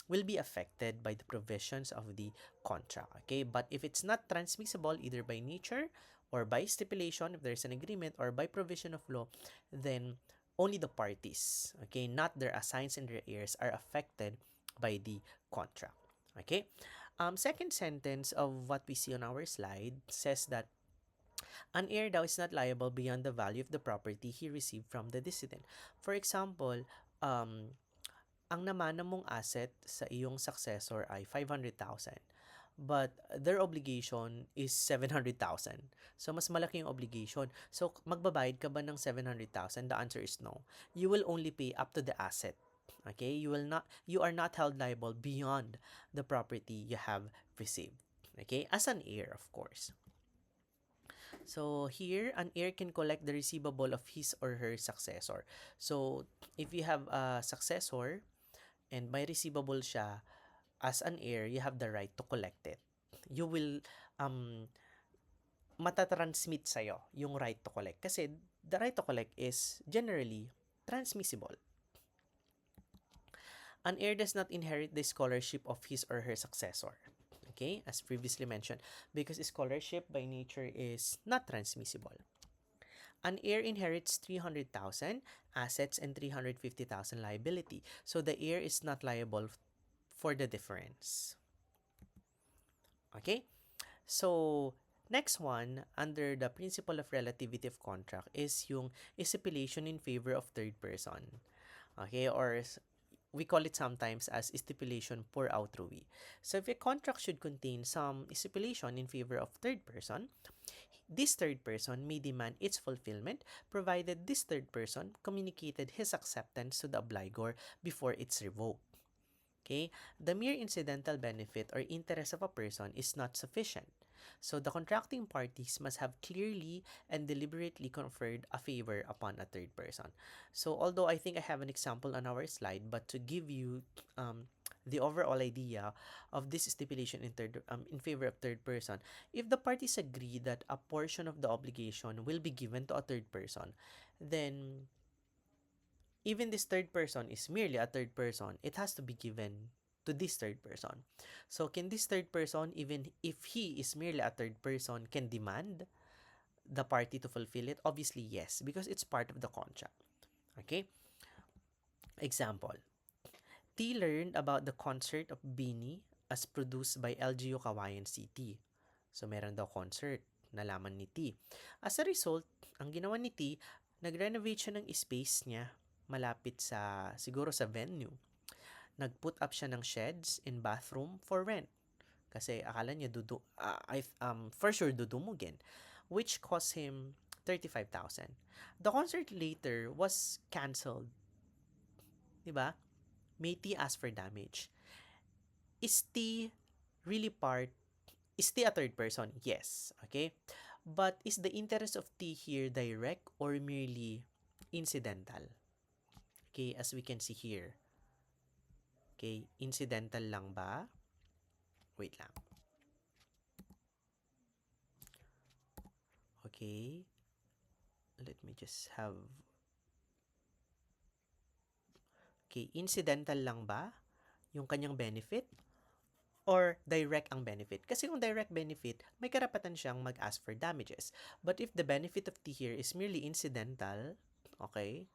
will be affected by the provisions of the contract. Okay? But if it's not transmissible, either by nature or by stipulation, if there's an agreement, or by provision of law, then only the parties, okay, not their assigns and their heirs, are affected by the contract. Okay? Second sentence of what we see on our slide says that an heir daw is not liable beyond the value of the property he received from the decedent. For example, ang namana mong asset sa iyong successor ay 500,000, but their obligation is 700,000. So, mas malaki yung obligation. So, magbabayad ka ba ng 700,000? The answer is no. You will only pay up to the asset. Okay? You are not held liable beyond the property you have received. Okay? As an heir, of course. So, here, an heir can collect the receivable of his or her successor. So, if you have a successor and may receivable siya, as an heir, you have the right to collect it. You will matatransmit sa'yo yung right to collect. Kasi the right to collect is generally transmissible. An heir does not inherit the scholarship of his or her successor. Okay, as previously mentioned, because scholarship by nature is not transmissible. An heir inherits 300,000 assets and 350,000 liability. So the heir is not liable for the difference. Okay? So, next one, under the principle of relativity of contract, is yung stipulation in favor of third person. Okay? Or we call it sometimes as stipulation per autrui. So, if a contract should contain some stipulation in favor of third person, this third person may demand its fulfillment provided this third person communicated his acceptance to the obligor before it's revoked. Okay? The mere incidental benefit or interest of a person is not sufficient. So the contracting parties must have clearly and deliberately conferred a favor upon a third person. So although I think I have an example on our slide, but to give you the overall idea of this stipulation in favor of third person, if the parties agree that a portion of the obligation will be given to a third person, then even this third person is merely a third person, it has to be given to this third person. So, can this third person, even if he is merely a third person, can demand the party to fulfill it? Obviously, yes, because it's part of the contract. Okay? Example. T learned about the concert of Bini as produced by LGU Kawayan City. So, meron daw concert, nalaman ni T. As a result, ang ginawa ni T, nag-renovate siya ng space niya malapit siguro sa venue. Nag-put up siya ng sheds in bathroom for rent. Kasi akala niya for sure dudumugin, which cost him 35,000. The concert later was canceled. 'Di ba? May T ask for damage. Is T really is T a third person? Yes. Okay? But is the interest of T here direct or merely incidental? Okay, as we can see here. Okay, incidental lang ba? Wait lang. Okay. Let me just have... Okay, incidental lang ba yung kanyang benefit? Or direct ang benefit? Kasi kung direct benefit, may karapatan siyang mag-ask for damages. But if the benefit of T here is merely incidental, okay,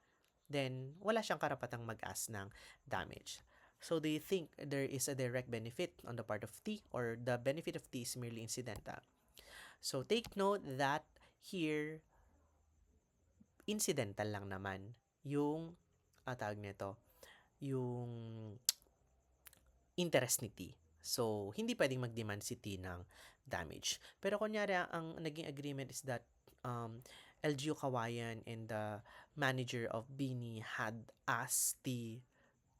then wala siyang karapatang mag-ask ng damage. So, do you think there is a direct benefit on the part of T or the benefit of T is merely incidental? So, take note that here, incidental lang naman yung, tawag nito, yung interest ni T. So, hindi pwedeng mag-demand si T ng damage. Pero kunyari, ang naging agreement is that LGU Kawayan and the manager of Bini had asked T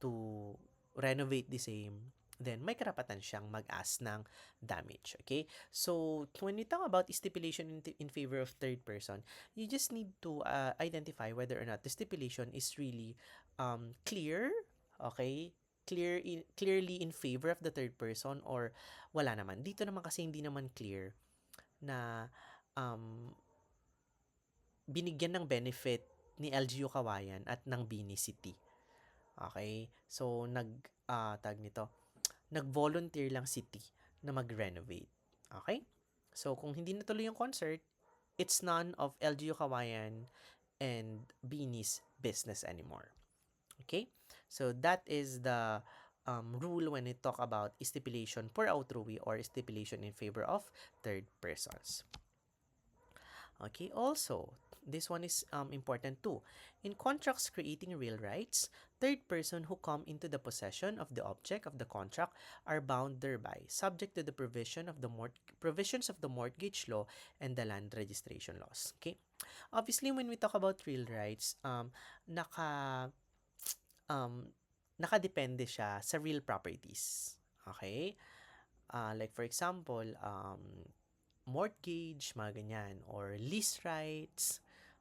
to renovate the same, then may karapatan siyang mag-ask ng damage. Okay? So, when we talk about stipulation in favor of third person, you just need to identify whether or not the stipulation is really clear, okay? Clearly in favor of the third person or wala naman. Dito naman kasi hindi naman clear na um, binigyan ng benefit ni LGU Kawayan at ng Bini City. Okay? So, tag nito, nag-volunteer lang City na mag-renovate. Okay? So, kung hindi natuloy yung concert, it's none of LGU Kawayan and Bini's business anymore. Okay? So, that is the rule when we talk about stipulation per autrui or stipulation in favor of third persons. Okay, also, this one is important too. In contracts creating real rights, third person who come into the possession of the object of the contract are bound thereby, subject to the provisions of the mortgage law and the land registration laws. Okay? Obviously, when we talk about real rights, um, nakadepende siya sa real properties. Okay? Like for example, mortgage, mga ganyan, or lease rights.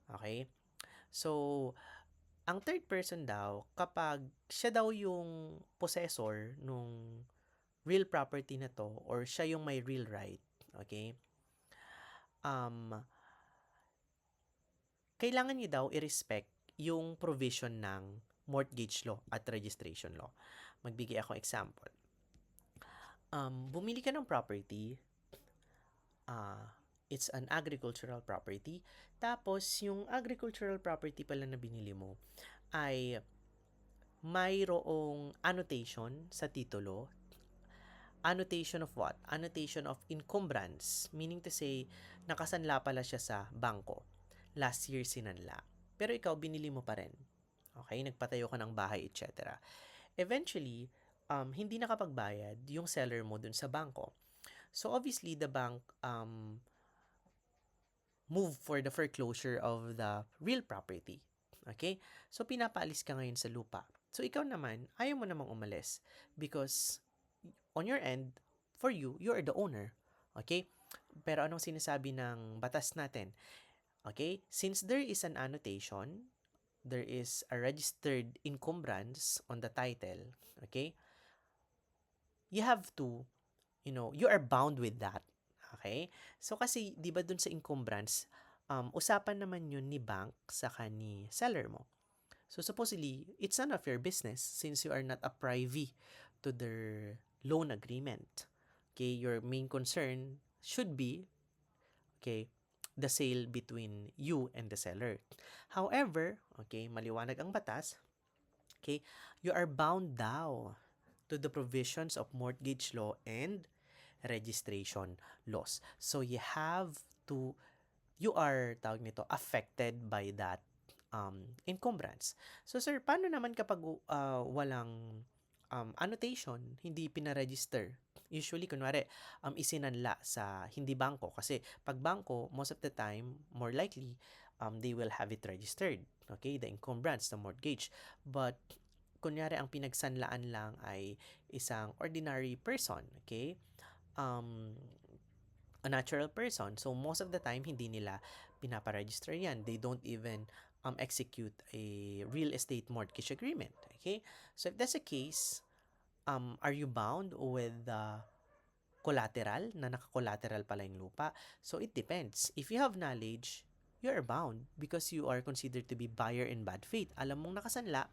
Okay? So, ang third person daw, kapag siya daw yung possessor nung real property na to, or siya yung may real right, okay? Kailangan niyo daw i-respect yung provision ng mortgage law at registration law. Magbigay ako example. Bumili ka ng property, it's an agricultural property. Tapos, yung agricultural property pala na binili mo ay mayroong annotation sa titulo. Annotation of what? Annotation of encumbrance. Meaning to say, nakasanla pala siya sa bangko. Last year sinanla. Pero ikaw, binili mo pa rin. Okay? Nagpatayo ka ng bahay, etc. Eventually, hindi nakapagbayad yung seller mo dun sa bangko. So, obviously, the bank move for the foreclosure of the real property. Okay? So, pinapaalis ka ngayon sa lupa. So, ikaw naman, ayaw mo namang umalis because on your end, for you, you are the owner. Okay? Pero anong sinasabi ng batas natin? Okay? Since there is an annotation, there is a registered encumbrance on the title, okay? You have to, you are bound with that. Okay? So, kasi, di ba dun sa encumbrance, usapan naman yun ni bank saka ni seller mo. So, supposedly, it's none of your business since you are not a privy to their loan agreement. Okay? Your main concern should be, okay, the sale between you and the seller. However, okay, maliwanag ang batas, okay, you are bound daw to the provisions of mortgage law and registration laws. So, you are, tawag nito, affected by that encumbrance. So, sir, paano naman kapag walang annotation, hindi pinaregister? Usually, kunwari, isinanla sa hindi bangko. Kasi, pag bangko, most of the time, more likely, they will have it registered. Okay? The encumbrance, the mortgage. But, kunyari, ang pinagsanlaan lang ay isang ordinary person. Okay? A natural person. So, most of the time, hindi nila pinaparegister yan. They don't even execute a real estate mortgage agreement. Okay? So, if that's the case, are you bound with the collateral, na naka-collateral pala yung lupa? So, it depends. If you have knowledge, you are bound because you are considered to be buyer in bad faith. Alam mong nakasanla,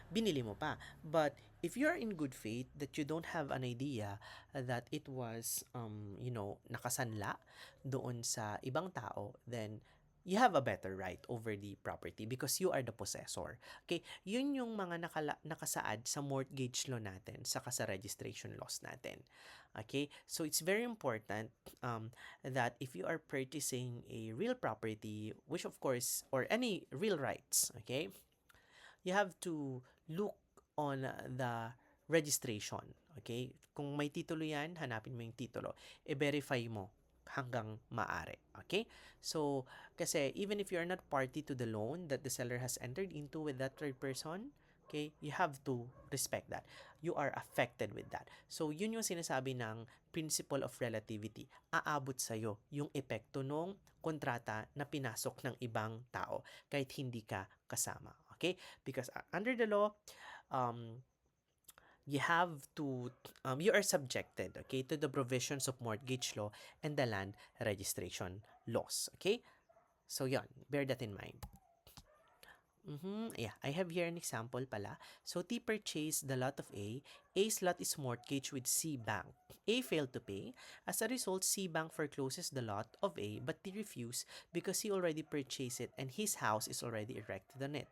binili mo pa. But if you are in good faith that you don't have an idea that it was, nakasanla doon sa ibang tao, then you have a better right over the property because you are the possessor. Okay? Yun yung mga nakasaad sa mortgage law natin saka sa registration laws natin. Okay? So, it's very important that if you are purchasing a real property, which of course, or any real rights, okay? You have to look on the registration. Okay? Kung may titulo yan, hanapin mo yung titulo. I-verify mo hanggang maaari. Okay? So, kasi even if you are not party to the loan that the seller has entered into with that third person, Okay? You have to respect that. You are affected with that. So, yun yung sinasabi ng principle of relativity. Aabot sa'yo yung epekto nung kontrata na pinasok ng ibang tao kahit hindi ka kasama. Okay? Because under the law, um, you have to, you are subjected, okay, to the provisions of mortgage law and the land registration laws. Okay? So, yon, bear that in mind. Yeah, I have here an example pala. So, T purchased the lot of A. A's lot is mortgaged with C Bank. A failed to pay. As a result, C Bank forecloses the lot of A, but T refused because he already purchased it and his house is already erected on it.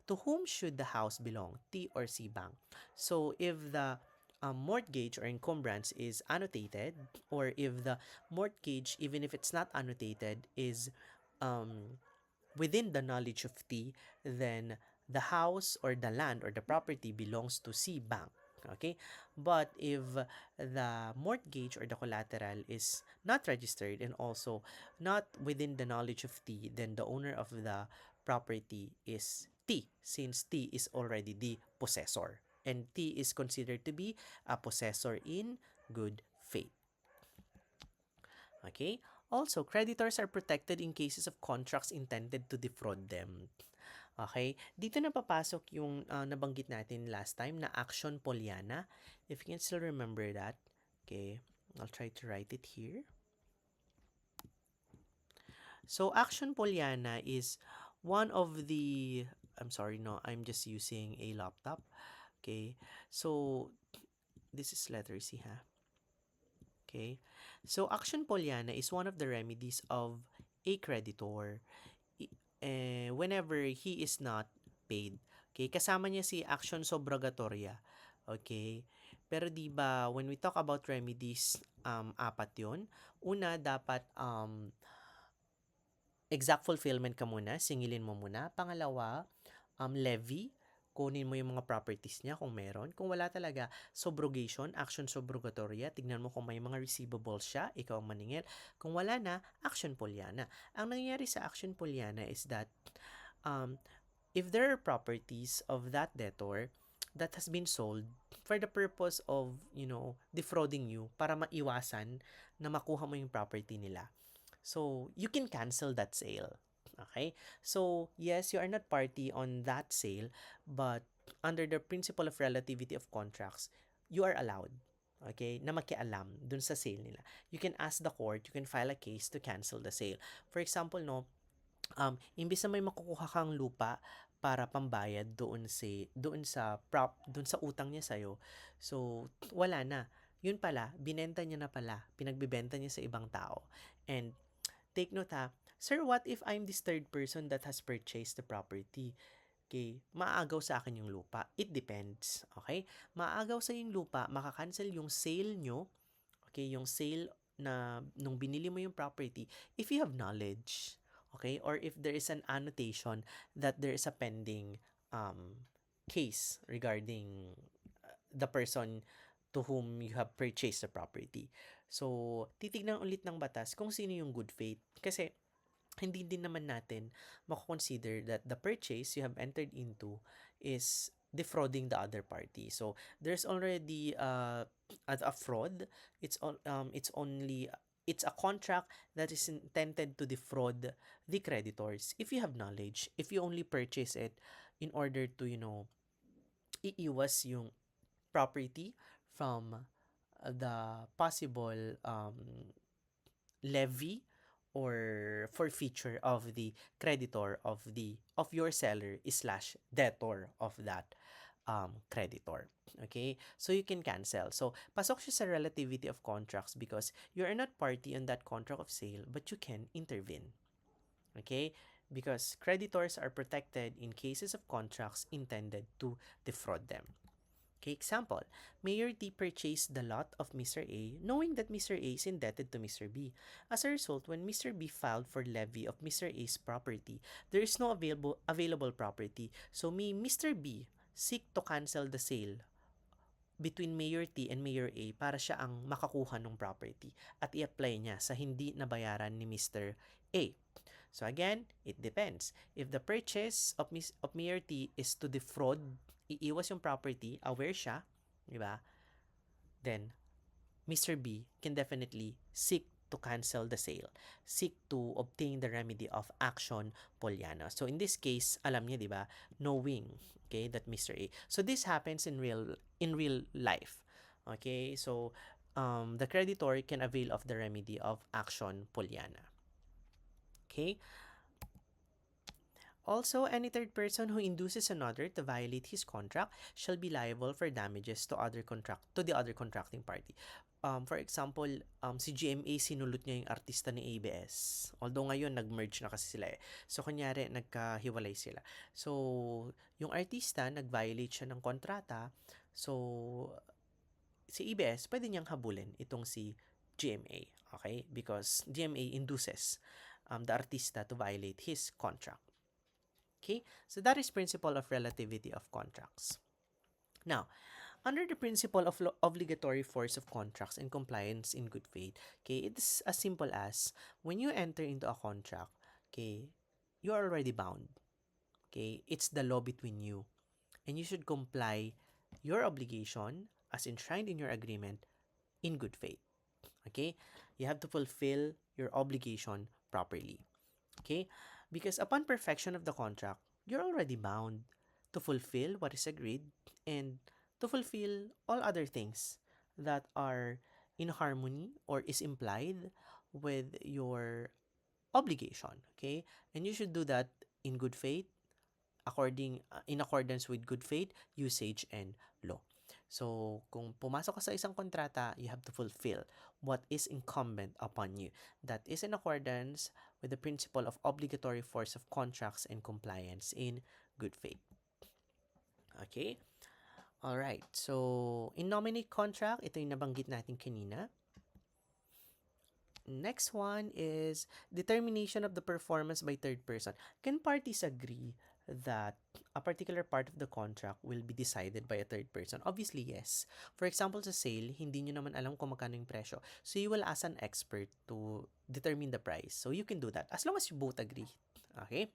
To whom should the house belong, T or C Bank? So, if the mortgage or encumbrance is annotated, or if the mortgage, even if it's not annotated, is um, within the knowledge of T, then the house or the land or the property belongs to C Bank. Okay? But if the mortgage or the collateral is not registered and also not within the knowledge of T, then the owner of the property is T, since T is already the possessor. And T is considered to be a possessor in good faith. Okay? Also, creditors are protected in cases of contracts intended to defraud them. Okay? Dito na papasok yung nabanggit natin last time na action Pollyanna. If you can still remember that. Okay? I'll try to write it here. So, action Pollyanna is one of the... I'm sorry, no. I'm just using a laptop. Okay? So, this is letter C, ha? Okay? So, action Pollyanna is one of the remedies of a creditor whenever he is not paid. Okay? Kasama niya si action subrogatoria. Okay? Pero di ba when we talk about remedies, apat 'yon. Una, dapat exact fulfillment ka muna, singilin mo muna. Pangalawa, levy, kunin mo yung mga properties niya kung meron. Kung wala talaga, subrogation, action subrogatoria, tignan mo kung may mga receivables siya, ikaw ang maningil. Kung wala na, action Pollyanna. Ang nangyayari sa action Pollyanna is that if there are properties of that debtor that has been sold for the purpose of, defrauding you para maiwasan na makuha mo yung property nila, so you can cancel that sale. Okay? So, yes, you are not party on that sale, but under the principle of relativity of contracts, you are allowed, okay, na makialam dun sa sale nila. You can ask the court, you can file a case to cancel the sale. For example, no, imbis na may makukuha kang lupa para pambayad doon sa utang niya sa'yo, so wala na. Yun pala, binenta niya na pala, pinagbibenta niya sa ibang tao. And take note ha, sir, what if I'm this third person that has purchased the property? Okay, maagaw sa akin yung lupa. It depends. Okay? Maagaw sa yung lupa, makakancel yung sale nyo, okay, yung sale na nung binili mo yung property, if you have knowledge, okay, or if there is an annotation that there is a pending case regarding the person to whom you have purchased the property. So, titignan ulit ng batas kung sino yung good faith. Kasi, hindi din naman natin mako-consider that the purchase you have entered into is defrauding the other party. So, there's already a fraud. It's a contract that is intended to defraud the creditors. If you have knowledge, if you only purchase it in order to, iiwas yung property from the possible levy or forfeiture of the creditor of your seller slash debtor of that creditor. Okay? So, you can cancel. So, pasok siya sa relativity of contracts because you are not party on that contract of sale, but you can intervene. Okay? Because creditors are protected in cases of contracts intended to defraud them. Okay, example, Mayor T purchased the lot of Mr. A knowing that Mr. A is indebted to Mr. B. As a result, when Mr. B filed for levy of Mr. A's property, there is no available property. So may Mr. B seek to cancel the sale between Mayor T and Mayor A para siya ang makakuha ng property at i-apply niya sa hindi nabayaran ni Mr. A. So again, it depends. If the purchase of Mayor T is to defraud iiwas yung property, aware siya, di ba? Then, Mr. B can definitely seek to cancel the sale, seek to obtain the remedy of action Pollyanna. So in this case, alam niya, 'di ba, knowing, okay, that Mr. A. So this happens in real life. Okay? So the creditor can avail of the remedy of action Pollyanna. Okay? Also, any third person who induces another to violate his contract shall be liable for damages to the other contracting party. For example, si GMA sinulot niya yung artista ni ABS. Although ngayon nag-merge na kasi sila eh. So kunyari nagkahiwalay sila. So yung artista nag-violate siya ng kontrata. So si ABS pwede niyang habulin itong si GMA, okay? Because GMA induces the artista to violate his contract. Okay, so that is principle of relativity of contracts. Now, under the principle of obligatory force of contracts and compliance in good faith, okay, it's as simple as when you enter into a contract, okay, you are already bound. Okay, it's the law between you, and you should comply your obligation as enshrined in your agreement in good faith. Okay, you have to fulfill your obligation properly. Okay, because upon perfection of the contract, you're already bound to fulfill what is agreed and to fulfill all other things that are in harmony or is implied with your obligation. Okay, and you should do that in good faith, in accordance with good faith, usage, and law. So, kung pumasok ka sa isang kontrata, you have to fulfill what is incumbent upon you. That is in accordance with the principle of obligatory force of contracts and compliance in good faith. Okay? Alright. So, in nominate contract, ito yung nabanggit natin kanina. Next one is determination of the performance by third person. Can parties agree that a particular part of the contract will be decided by a third person? Obviously, yes. For example, sa sale, hindi nyo naman alam kung magkano yung presyo. So, you will ask an expert to determine the price. So, you can do that as long as you both agree. Okay?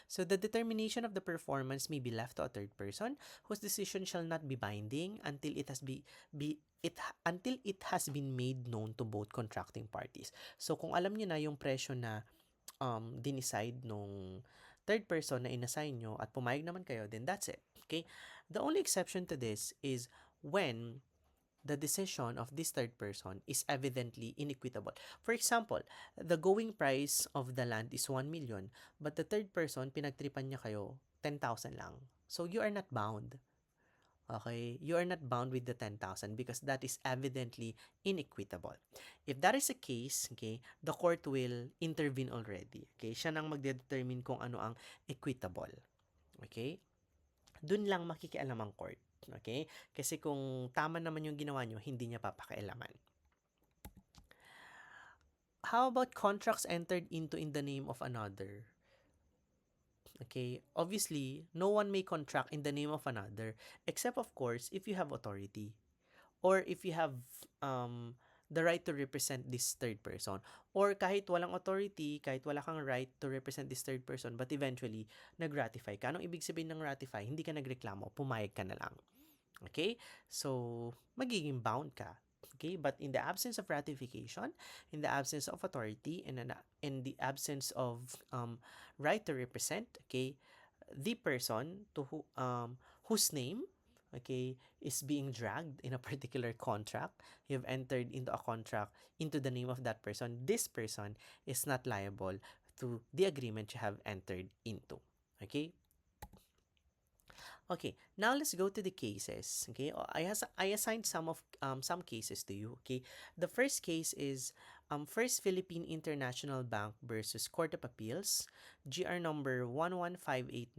So, the determination of the performance may be left to a third person whose decision shall not be binding until it has been made known to both contracting parties. So, kung alam niyo na yung presyo na dinicide nung third person na inassign nyo at pumayag naman kayo, then that's it. Okay? The only exception to this is when the decision of this third person is evidently inequitable. For example, the going price of the land is 1 million, but the third person, pinagtripan niya kayo, 10,000 lang. So, you are not bound. Okay? You are not bound with the 10,000 because that is evidently inequitable. If that is the case, okay, the court will intervene already. Okay? Siya nang magdedetermine kung ano ang equitable. Okay? Dun lang makikialam ang court. Okay? Kasi kung tama naman yung ginawa nyo, hindi niya papakialaman. How about contracts entered into in the name of another? Okay, obviously, no one may contract in the name of another, except of course, if you have authority. Or if you have the right to represent this third person. Or kahit walang authority, kahit wala kang right to represent this third person, but eventually, nag-ratify ka. Anong ibig sabihin ng ratify? Hindi ka nagreklamo, pumayag ka na lang. Okay? So, magiging bound ka. Okay? But in the absence of ratification, in the absence of authority, and in the absence of right to represent, okay, the person to whose name, okay, is being dragged in a particular contract, you've entered into a contract into the name of that person, this person is not liable to the agreement you have entered into. Okay? Okay, now let's go to the cases. Okay, I assigned some cases to you. Okay, the first case is First Philippine International Bank versus Court of Appeals, GR number 11589,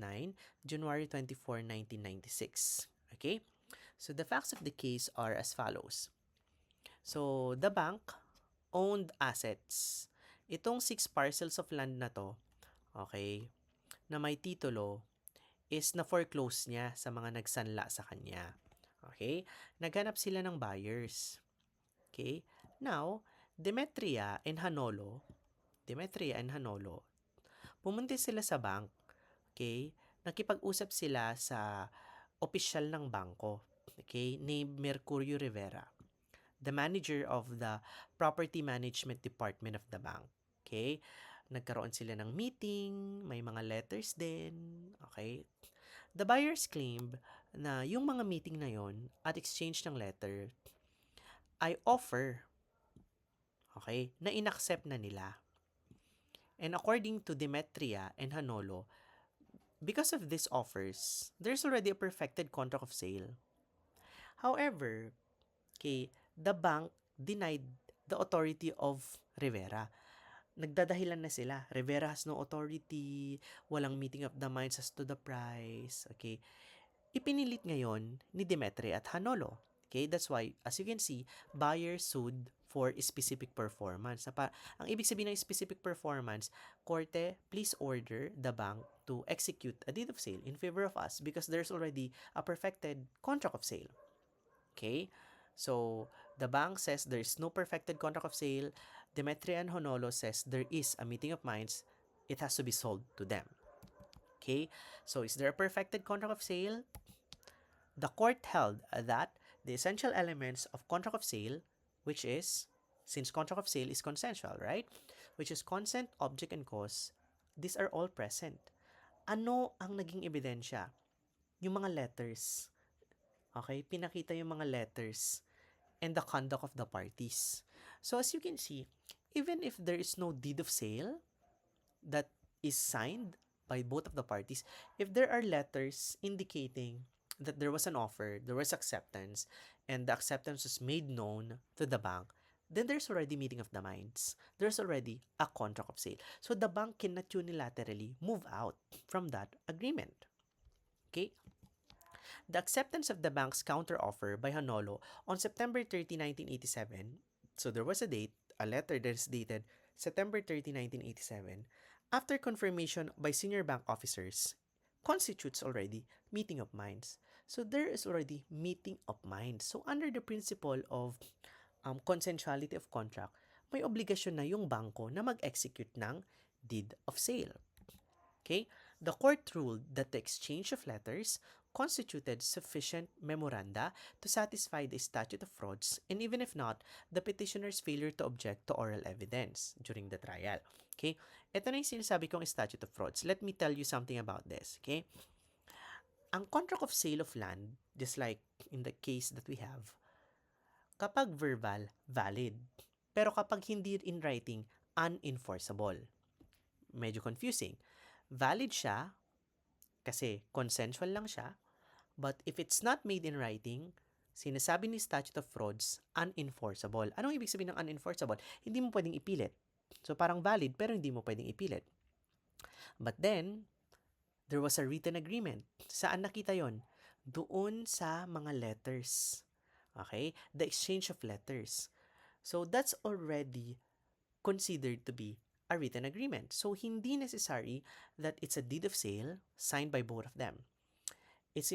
January 24, 1996. Okay, so the facts of the case are as follows. So the bank owned assets. Itong 6 parcels of land na to, okay, na may titulo is na-foreclose niya sa mga nagsanla sa kanya. Okay? Naghanap sila ng buyers. Okay? Now, Demetria and Hanolo, pumunta sila sa bank. Okay? Nakipag-usap sila sa opisyal ng bangko, okay, named Mercurio Rivera, the manager of the property management department of the bank. Okay? Nagkaroon sila ng meeting, may mga letters din. Okay? The buyers claimed na yung mga meeting na yon at exchange ng letter ay offer, okay, na inaccept na nila. And according to Demetria and Hanolo, because of these offers, there's already a perfected contract of sale. However, okay, the bank denied the authority of Rivera. Nagdadahilan na sila. Rivera has no authority, walang meeting of the minds as to the price. Okay? Ipinilit ngayon ni Demetri at Hanolo. Okay? That's why, as you can see, buyer sued for specific performance. Ang ibig sabihin ng specific performance, Korte, please order the bank to execute a deed of sale in favor of us because there's already a perfected contract of sale. Okay? So, the bank says there's no perfected contract of sale. Demetria and Honolo says there is a meeting of minds. It has to be sold to them. Okay? So, is there a perfected contract of sale? The court held that the essential elements of contract of sale, which is, since contract of sale is consensual, right? Which is consent, object, and cause, these are all present. Ano ang naging ebidensya? Yung mga letters. Okay? Pinakita yung mga letters and the conduct of the parties. So as you can see, even if there is no deed of sale that is signed by both of the parties, if there are letters indicating that there was an offer, there was acceptance, and the acceptance was made known to the bank, then there's already meeting of the minds. There's already a contract of sale. So the bank cannot unilaterally move out from that agreement. Okay? The acceptance of the bank's counteroffer by Hanolo on September 30, 1987, so there was a letter that is dated September 30, 1987, after confirmation by senior bank officers, constitutes already meeting of minds. So there is already meeting of minds. So under the principle of consensuality of contract, may obligasyon na yung bangko na mag-execute ng deed of sale. Okay? The court ruled that the exchange of letters constituted sufficient memoranda to satisfy the statute of frauds, and even if not, the petitioner's failure to object to oral evidence during the trial. Okay? Ito na yung sinasabi kong statute of frauds. Let me tell you something about this. Okay? Ang contract of sale of land, just like in the case that we have, kapag verbal, valid. Pero kapag hindi in writing, unenforceable. Medyo confusing. Valid siya kasi consensual lang siya, but if it's not made in writing, sinasabi ni statute of frauds, unenforceable. Anong ibig sabihin ng unenforceable? Hindi mo pwedeng ipilit. So parang valid pero hindi mo pwedeng ipilit. But then, there was a written agreement. Saan nakita yon? Doon sa mga letters. Okay? The exchange of letters. So that's already considered to be a written agreement. So, hindi necessary that it's a deed of sale signed by both of them. It's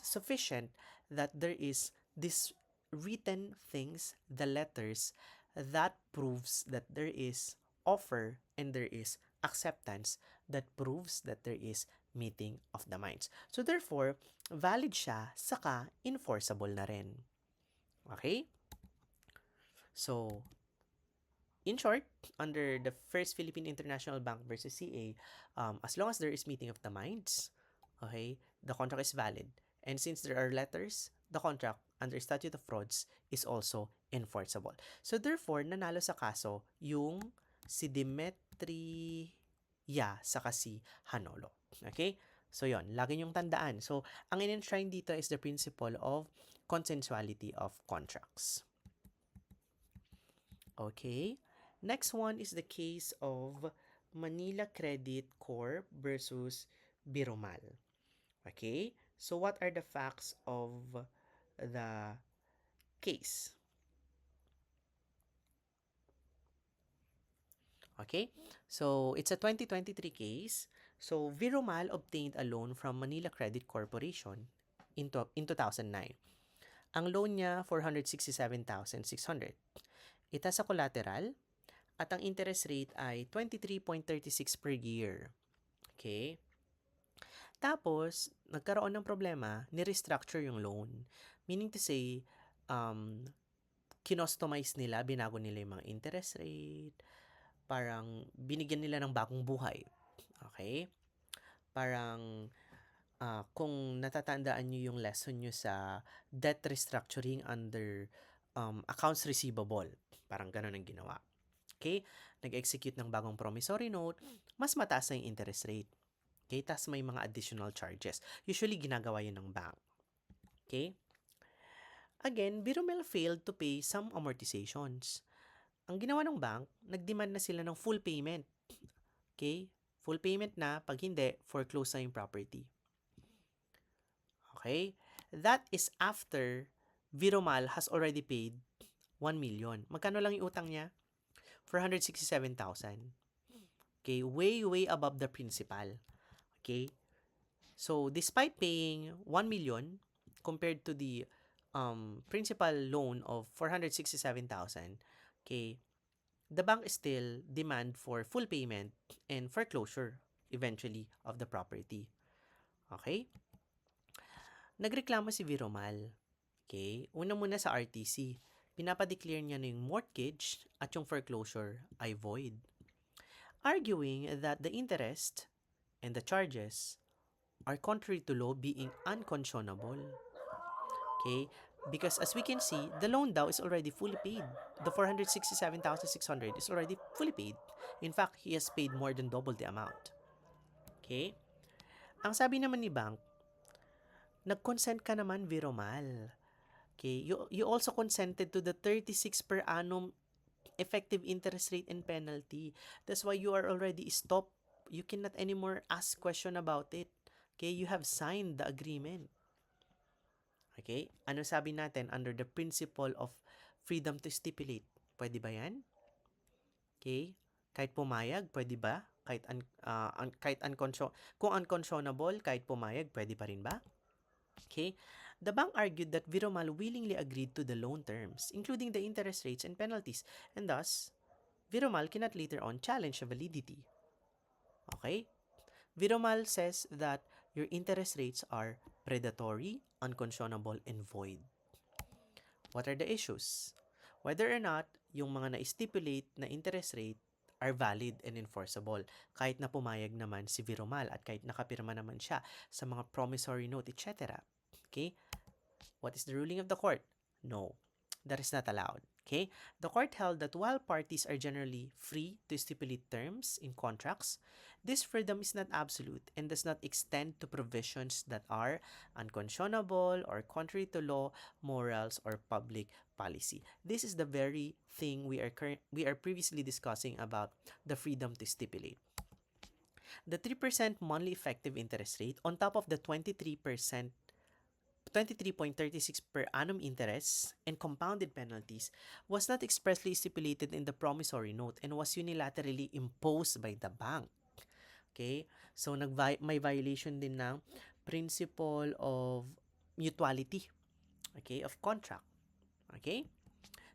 sufficient that there is this written things, the letters, that proves that there is offer and there is acceptance that proves that there is meeting of the minds. So, therefore, valid siya, saka enforceable na rin. Okay? So, in short, under the First Philippine International Bank versus CA, as long as there is meeting of the minds, okay, the contract is valid. And since there are letters, the contract under statute of frauds is also enforceable. So therefore, nanalo sa kaso yung si Demetria saka si Hanolo. Okay? So yon, lagi niyong tandaan. So ang in-enshrine dito is the principle of consensuality of contracts. Okay? Next one is the case of Manila Credit Corp versus Biromal. Okay? So what are the facts of the case? Okay? So it's a 2023 case. So Biromal obtained a loan from Manila Credit Corporation in 2009. Ang loan niya 467,600. It has a collateral at ang interest rate ay 23.36 per year. Okay? Tapos, nagkaroon ng problema, ni-restructure yung loan. Meaning to say, kinostomize nila, binago nila yung mga interest rate, parang binigyan nila ng bagong buhay. Okay? Parang, kung natatandaan nyo yung lesson nyo sa debt restructuring under accounts receivable, parang ganun ang ginawa. Okay? Nag-execute ng bagong promissory note, mas mataas na yung interest rate. Okay? Tas may mga additional charges. Usually, ginagawa yun ng bank. Okay? Again, Virumel failed to pay some amortizations. Ang ginawa ng bank, nag-demand na sila ng full payment. Okay? Full payment na, pag hindi, foreclose na yung property. Okay? That is after Virumal has already paid 1 million. Magkano lang yung utang niya? 467,000. Okay? Way, way above the principal. Okay? So, despite paying 1 million compared to the principal loan of 467,000, okay, the bank still demand for full payment and foreclosure eventually of the property. Okay? Nagreklamo si Viromal. Okay? Una muna sa RTC. Pinapadeclare niya na yung mortgage at yung foreclosure ay void. Arguing that the interest and the charges are contrary to law being unconscionable. Okay? Because as we can see, the loan daw is already fully paid. The 467,600 is already fully paid. In fact, he has paid more than double the amount. Okay? Ang sabi naman ni bank, nag-consent ka naman, Viromal. Okay? You also consented to the 36 per annum effective interest rate and penalty. That's why you are already stopped. You cannot anymore ask question about it. Okay? You have signed the agreement. Okay? Ano sabi natin under the principle of freedom to stipulate? Pwede ba yan? Okay? Kahit pumayag, pwede ba? Kung unconscionable, kahit pumayag, pwede pa rin ba? Okay? The bank argued that Viromal willingly agreed to the loan terms, including the interest rates and penalties, and thus, Viromal cannot later on challenge the validity. Okay? Viromal says that your interest rates are predatory, unconscionable, and void. What are the issues? Whether or not yung mga na-stipulate na interest rate are valid and enforceable kahit na pumayag naman si Viromal at kahit nakapirma naman siya sa mga promissory note, etc. Okay? What is the ruling of the court? No, that is not allowed. Okay? The court held that while parties are generally free to stipulate terms in contracts, this freedom is not absolute and does not extend to provisions that are unconscionable or contrary to law, morals, or public policy. This is the very thing we are previously discussing about the freedom to stipulate. The 3% monthly effective interest rate on top of the 23.36 per annum interest and compounded penalties was not expressly stipulated in the promissory note and was unilaterally imposed by the bank. Okay? So, may violation din ng principle of mutuality, okay, of contract. Okay?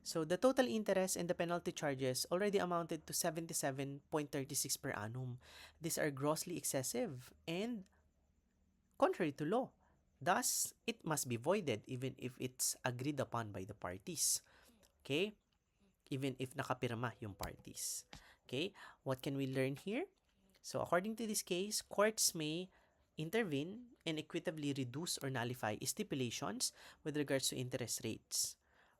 So, the total interest and the penalty charges already amounted to 77.36 per annum. These are grossly excessive and contrary to law. Thus, it must be voided even if it's agreed upon by the parties. Okay? Even if nakapirma yung parties. Okay? What can we learn here? So, according to this case, courts may intervene and equitably reduce or nullify stipulations with regards to interest rates.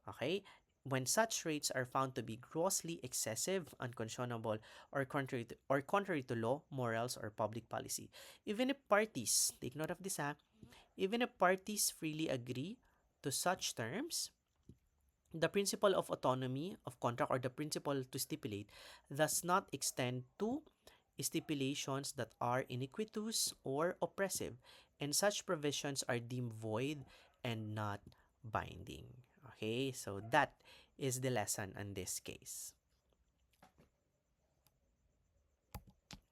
Okay? When such rates are found to be grossly excessive, unconscionable, or contrary to law, morals, or public policy. Even if parties, take note of this, even if parties freely agree to such terms, the principle of autonomy of contract or the principle to stipulate does not extend to stipulations that are iniquitous or oppressive, and such provisions are deemed void and not binding. Okay, so that is the lesson in this case.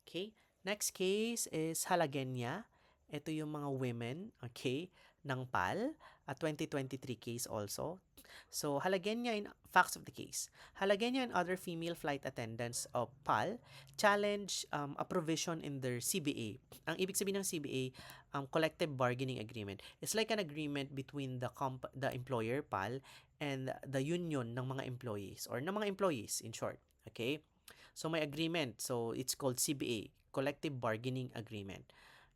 Okay, next case is Halagenia. Ito yung mga women, okay, ng PAL, a 2023 case also. So, Halagenya in facts of the case. Halagenya and other female flight attendants of PAL challenge a provision in their CBA. Ang ibig sabihin ng CBA, collective bargaining agreement. It's like an agreement between the employer PAL and the union ng mga employees or ng mga employees in short. Okay? So may agreement. So it's called CBA, collective bargaining agreement.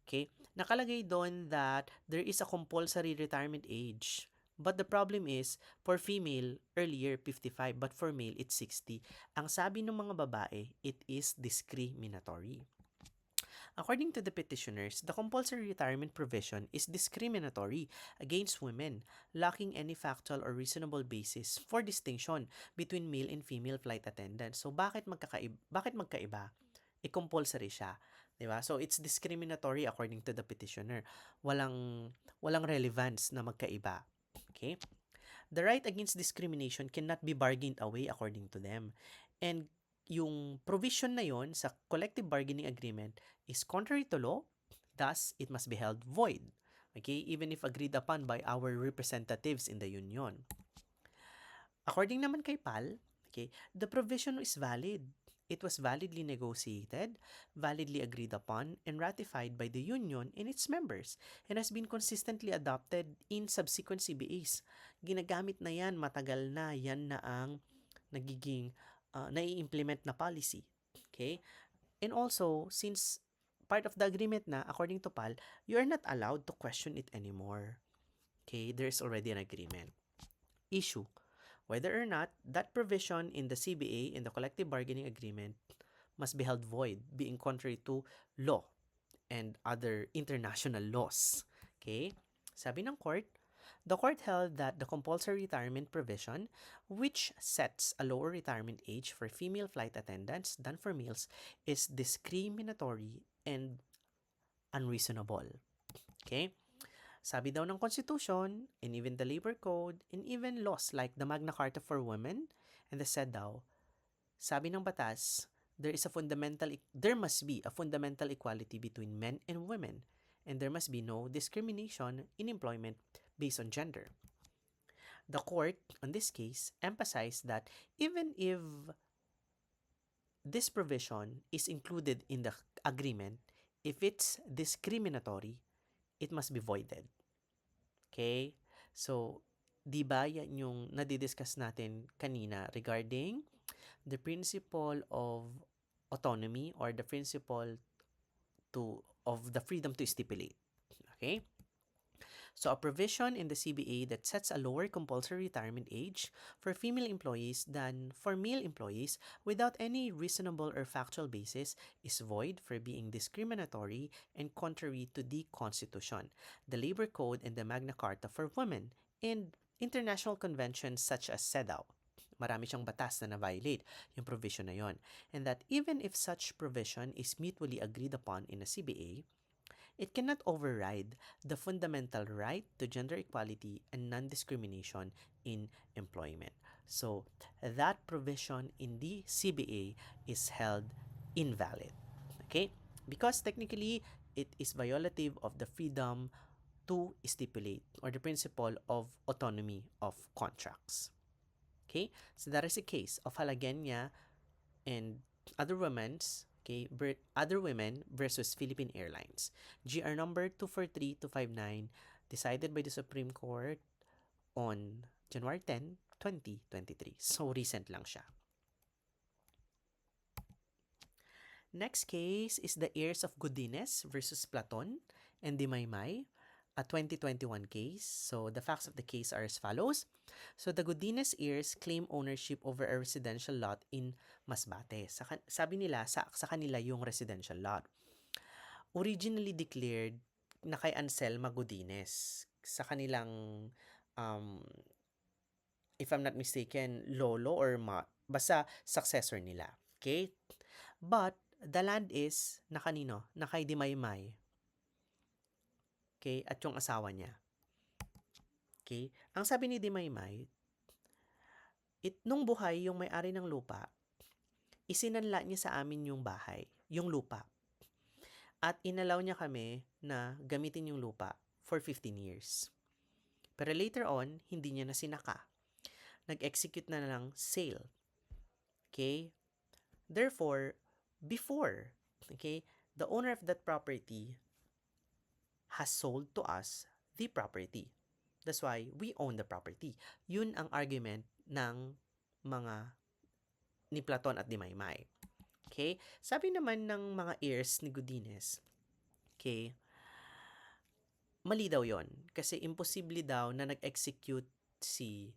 Okay? Nakalagay doon that there is a compulsory retirement age. But the problem is, for female, earlier 55, but for male, it's 60. Ang sabi ng mga babae, it is discriminatory. According to the petitioners, the compulsory retirement provision is discriminatory against women, lacking any factual or reasonable basis for distinction between male and female flight attendants. So bakit magkaiba? I-compulsory siya. 'Di ba? So it's discriminatory according to the petitioner. Walang relevance na magkaiba. Okay? The right against discrimination cannot be bargained away according to them. And yung provision na yon sa collective bargaining agreement is contrary to law, thus it must be held void. Okay? Even if agreed upon by our representatives in the union. According naman kay PAL, okay, the provision is valid. It was validly negotiated, validly agreed upon, and ratified by the union and its members, and has been consistently adopted in subsequent CBAs. Ginagamit na yan, matagal na, yan na ang nagiging nai-implement na policy. Okay? And also, since part of the agreement na, according to PAL, you are not allowed to question it anymore. Okay? There is already an agreement. Issue: whether or not that provision in the CBA, in the collective bargaining agreement, must be held void, being contrary to law and other international laws. Okay? Sabi ng court, the court held that the compulsory retirement provision, which sets a lower retirement age for female flight attendants than for males, is discriminatory and unreasonable. Okay? Sabi daw ng Constitution, and even the Labor Code, and even laws like the Magna Carta for Women and the CEDAW, sabi ng batas, there must be a fundamental equality between men and women, and there must be no discrimination in employment based on gender. The court, on this case, emphasized that even if this provision is included in the agreement, if it's discriminatory, it must be voided. Okay? So, di ba yan yung nadidiscuss natin kanina regarding the principle of autonomy or the principle of the freedom to stipulate. Okay? So, a provision in the CBA that sets a lower compulsory retirement age for female employees than for male employees without any reasonable or factual basis is void for being discriminatory and contrary to the Constitution, the Labor Code, and the Magna Carta for Women, and international conventions such as CEDAW. Marami siyang batas na na-violate yung provision na yon. And that even if such provision is mutually agreed upon in a CBA, it cannot override the fundamental right to gender equality and non-discrimination in employment. So, that provision in the CBA is held invalid. Okay? Because technically, it is violative of the freedom to stipulate or the principle of autonomy of contracts. Okay? So, that is a case of Halagenya and other other women versus Philippine Airlines. GR number 243259, decided by the Supreme Court on January 10, 2023. So recent lang siya. Next case is the heirs of Godines versus Platon and Dimaymay, a 2021 case. So the facts of the case are as follows. So the Godines heirs claim ownership over a residential lot in Masbate. Sabi nila, sa kanila yung residential lot. Originally declared na kay Anselma Godines. Sa kanilang, if I'm not mistaken, lolo or basta successor nila. Okay? But the land is na kanino? Na kay Dimaymay. Okay? At yung asawa niya. Okay? Ang sabi ni Dimaymay, nung buhay yung may-ari ng lupa, isinanla niya sa amin yung bahay, yung lupa. At inalaw niya kami na gamitin yung lupa for 15 years. Pero later on, hindi niya na sinaka. nag-execute na ng sale. Okay? Therefore, before, okay, the owner of that property has sold to us the property. That's why we own the property. Yun ang argument ng mga ni Platon at ni Maymay. Okay? Sabi naman ng mga heirs ni Godines, okay, mali daw yon kasi imposible daw na nag-execute si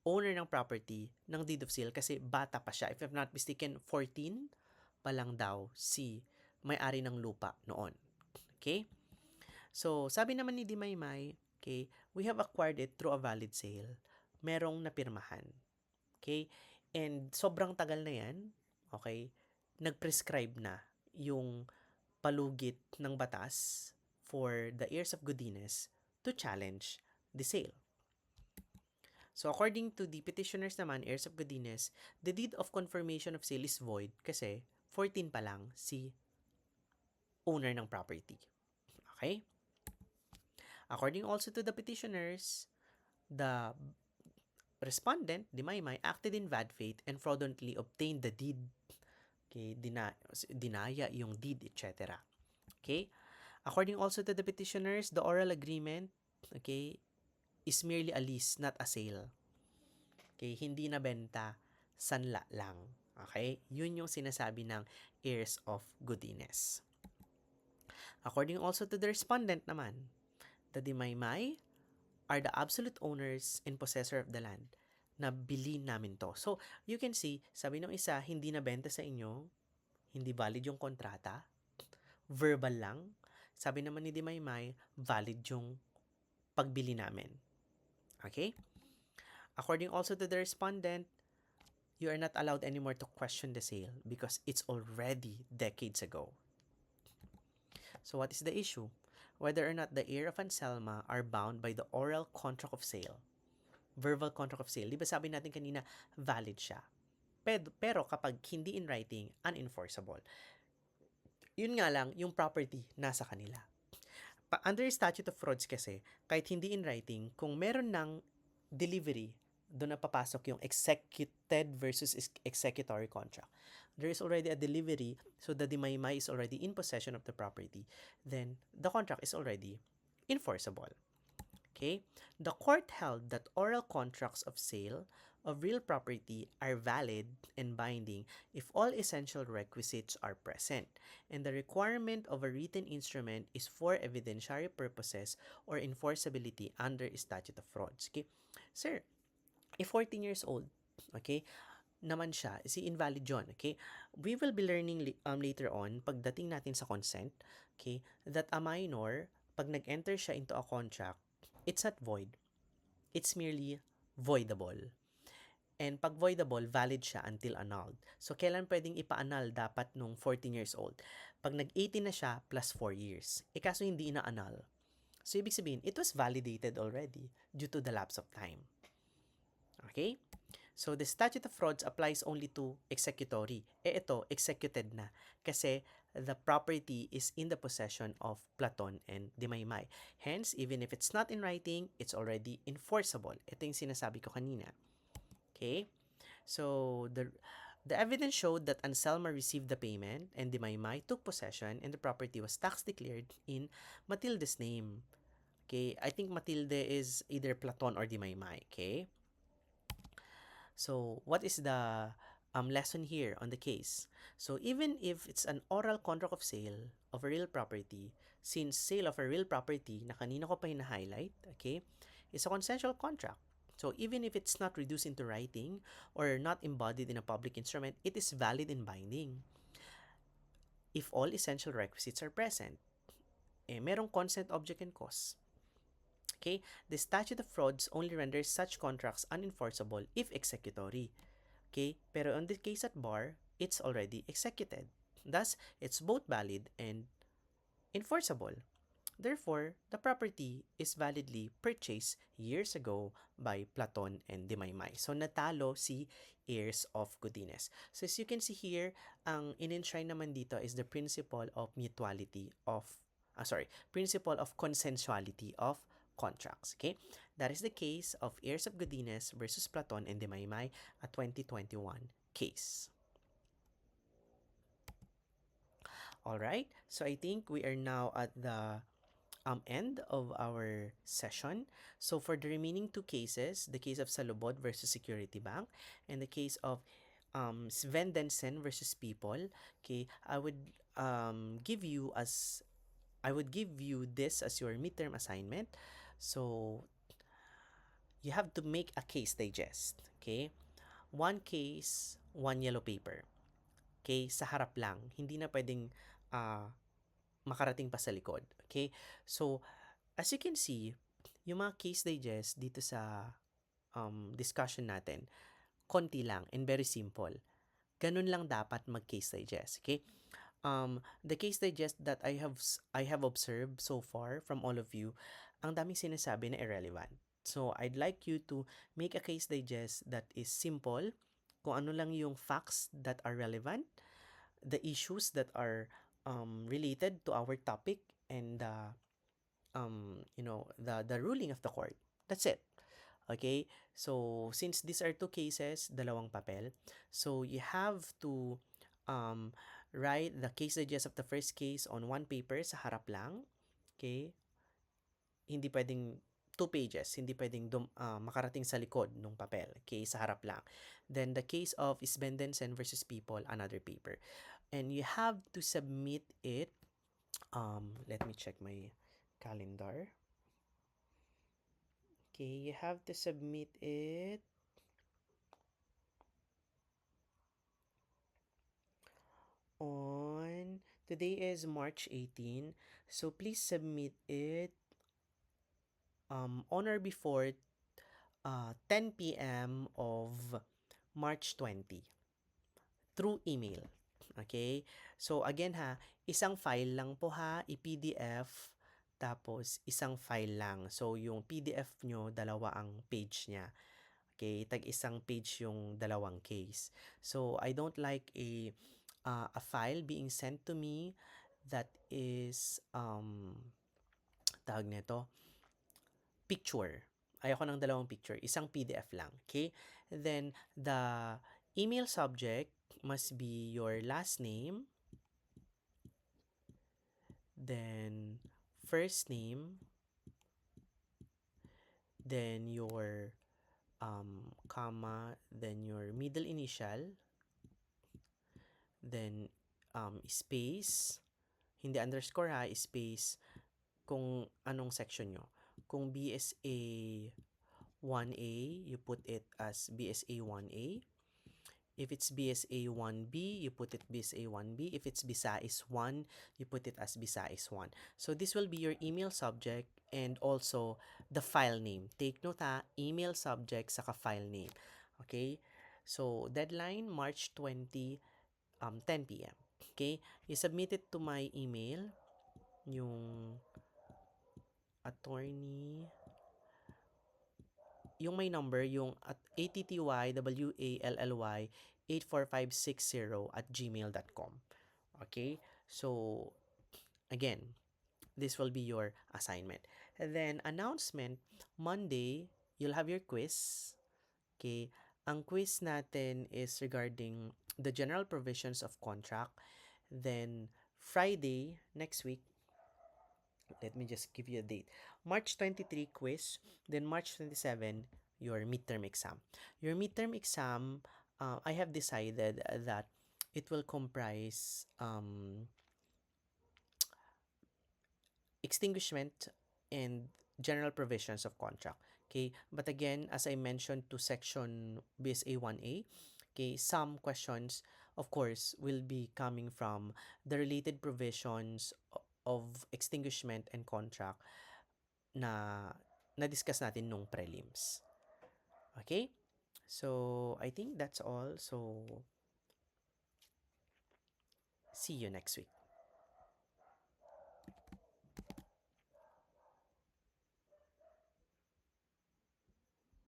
owner ng property ng deed of sale kasi bata pa siya. If I'm not mistaken, 14 pa lang daw si may-ari ng lupa noon. Okay? So, sabi naman ni Dimaymay, okay, we have acquired it through a valid sale. Merong napirmahan. Okay? And sobrang tagal na yan, okay, nag-prescribe na yung palugit ng batas for the heirs of Godines to challenge the sale. So according to the petitioners naman, heirs of Godines, the deed of confirmation of sale is void kasi 14 pa lang si owner ng property. Okay? According also to the petitioners, the respondent, Dimaymay, acted in bad faith and fraudulently obtained the deed. Okay, dinaya yung deed, etc. Okay? According also to the petitioners, the oral agreement, okay, is merely a lease, not a sale. Okay, hindi na benta, sanla lang. Okay? Yun yung sinasabi ng heirs of Godines. According also to the respondent naman, the Dimaymay are the absolute owners and possessor of the land na bili namin to. So, you can see, sabi ng isa, hindi na benta sa inyo, hindi valid yung kontrata, verbal lang. Sabi naman ni Dimaymay, valid yung pagbili namin. Okay? According also to the respondent, you are not allowed anymore to question the sale because it's already decades ago. So what is the issue? Whether or not the heir of Anselma are bound by the oral contract of sale. Verbal contract of sale. Di ba sabi natin kanina, valid siya. Pero kapag hindi in writing, unenforceable. Yun nga lang, yung property nasa kanila. Under statute of frauds kasi, kahit hindi in writing, kung meron ng delivery, doon na papasok yung executed versus executory contract. There is already a delivery, so the Dimaymay is already in possession of the property, then the contract is already enforceable. Okay? The court held that oral contracts of sale of real property are valid and binding if all essential requisites are present, and the requirement of a written instrument is for evidentiary purposes or enforceability under statute of frauds. Okay? Sir, if 14 years old, okay, naman siya, si invalid yun, okay? We will be learning later on, pagdating natin sa consent, okay, that a minor, pag nag-enter siya into a contract, it's not void. It's merely voidable. And pag voidable, valid siya until annulled. So, kailan pwedeng ipa-annul? Dapat nung 14 years old. Pag nag-18 na siya, plus 4 years. Kaso hindi ina-annul. So, ibig sabihin, it was validated already due to the lapse of time. Okay? So, the statute of frauds applies only to executory. Ito, executed na. Kasi the property is in the possession of Platon and Dimaymay. Hence, even if it's not in writing, it's already enforceable. Ito yung sinasabi ko kanina. Okay? So, the evidence showed that Anselma received the payment and Dimaymay took possession and the property was tax declared in Matilde's name. Okay? I think Matilde is either Platon or Dimaymay. Okay? So, what is the lesson here on the case? So, even if it's an oral contract of sale of a real property, since sale of a real property, na kanina ko pa highlight, okay, is a consensual contract. So, even if it's not reduced into writing or not embodied in a public instrument, it is valid and binding. If all essential requisites are present, merong consent, object, and cause. Okay, the statute of frauds only renders such contracts unenforceable if executory. Okay, pero on the case at bar, it's already executed. Thus, it's both valid and enforceable. Therefore, the property is validly purchased years ago by Platon and Dimaymay. So, natalo si heirs of Godines. So, as you can see here, ang in-enshrine naman dito is the principle of principle of consensuality of contracts. Okay? That is the case of Heirs of Godines versus Platon and Demaymay, a 2021 case. All right, so I think we are now at the end of our session. So for the remaining two cases, the case of Salubod versus Security Bank and the case of Sven Densen versus People, okay, I would give you this as your midterm assignment. So you have to make a case digest, okay? One case, one yellow paper. Okay, sa harap lang. Hindi na pwedeng uh, makarating pa sa likod. Okay? So, as you can see, yung mga case digest dito sa discussion natin, konti lang and very simple. Ganun lang dapat mag-case digest. Okay? The case digest that I have observed so far from all of you, ang daming sinasabi na irrelevant. So, I'd like you to make a case digest that is simple, kung ano lang yung facts that are relevant, the issues that are related to our topic, and the ruling of the court. That's it. Okay? So, since these are two cases, dalawang papel, so you have to um, write the case digest of the first case on one paper sa harap lang. Okay? Hindi pwedeng 2 pages, hindi pwedeng makarating sa likod ng papel. Okay? Sa harap lang. Then, the case of Isbendensen versus People, another paper. And you have to submit it, let me check my calendar. Okay, you have to submit it on, today is March 18, so please submit it on or before 10 p.m. of March 20 through email. Okay? So again ha, isang file lang po ha, i-PDF, tapos isang file lang. So yung PDF nyo, dalawa ang page niya. Okay, tag-isang page yung dalawang case. So I don't like a file being sent to me that is tawag nito, picture. Ayoko ng dalawang picture, isang PDF lang. Okay? Then the email subject must be your last name, then first name, then your comma, then your middle initial, then space, hindi underscore ha, space kung anong section nyo. Kung BSA 1A, you put it as BSA 1A. If it's BSA 1B, you put it BSA 1B. If it's BSAIS 1, you put it as BSAIS 1. So this will be your email subject and also the file name. Take note ha, email subject saka file name. Okay? So deadline March 20, 10 p.m. Okay? You submit it to my email, yung attorney, yung may number, yung at attywally84560@gmail.com. Okay? So, again, this will be your assignment. And then, announcement, Monday, you'll have your quiz. Okay? Ang quiz natin is regarding the general provisions of contract. Then, Friday, next week, let me just give you a date. March 23 quiz, then March 27 your midterm exam. Your midterm exam, I have decided that it will comprise extinguishment and general provisions of contract. Okay, but again, as I mentioned to section BSA 1A, okay, some questions, of course, will be coming from the related provisions of extinguishment and contract na na-discuss natin nung prelims. Okay? So, I think that's all. So, see you next week.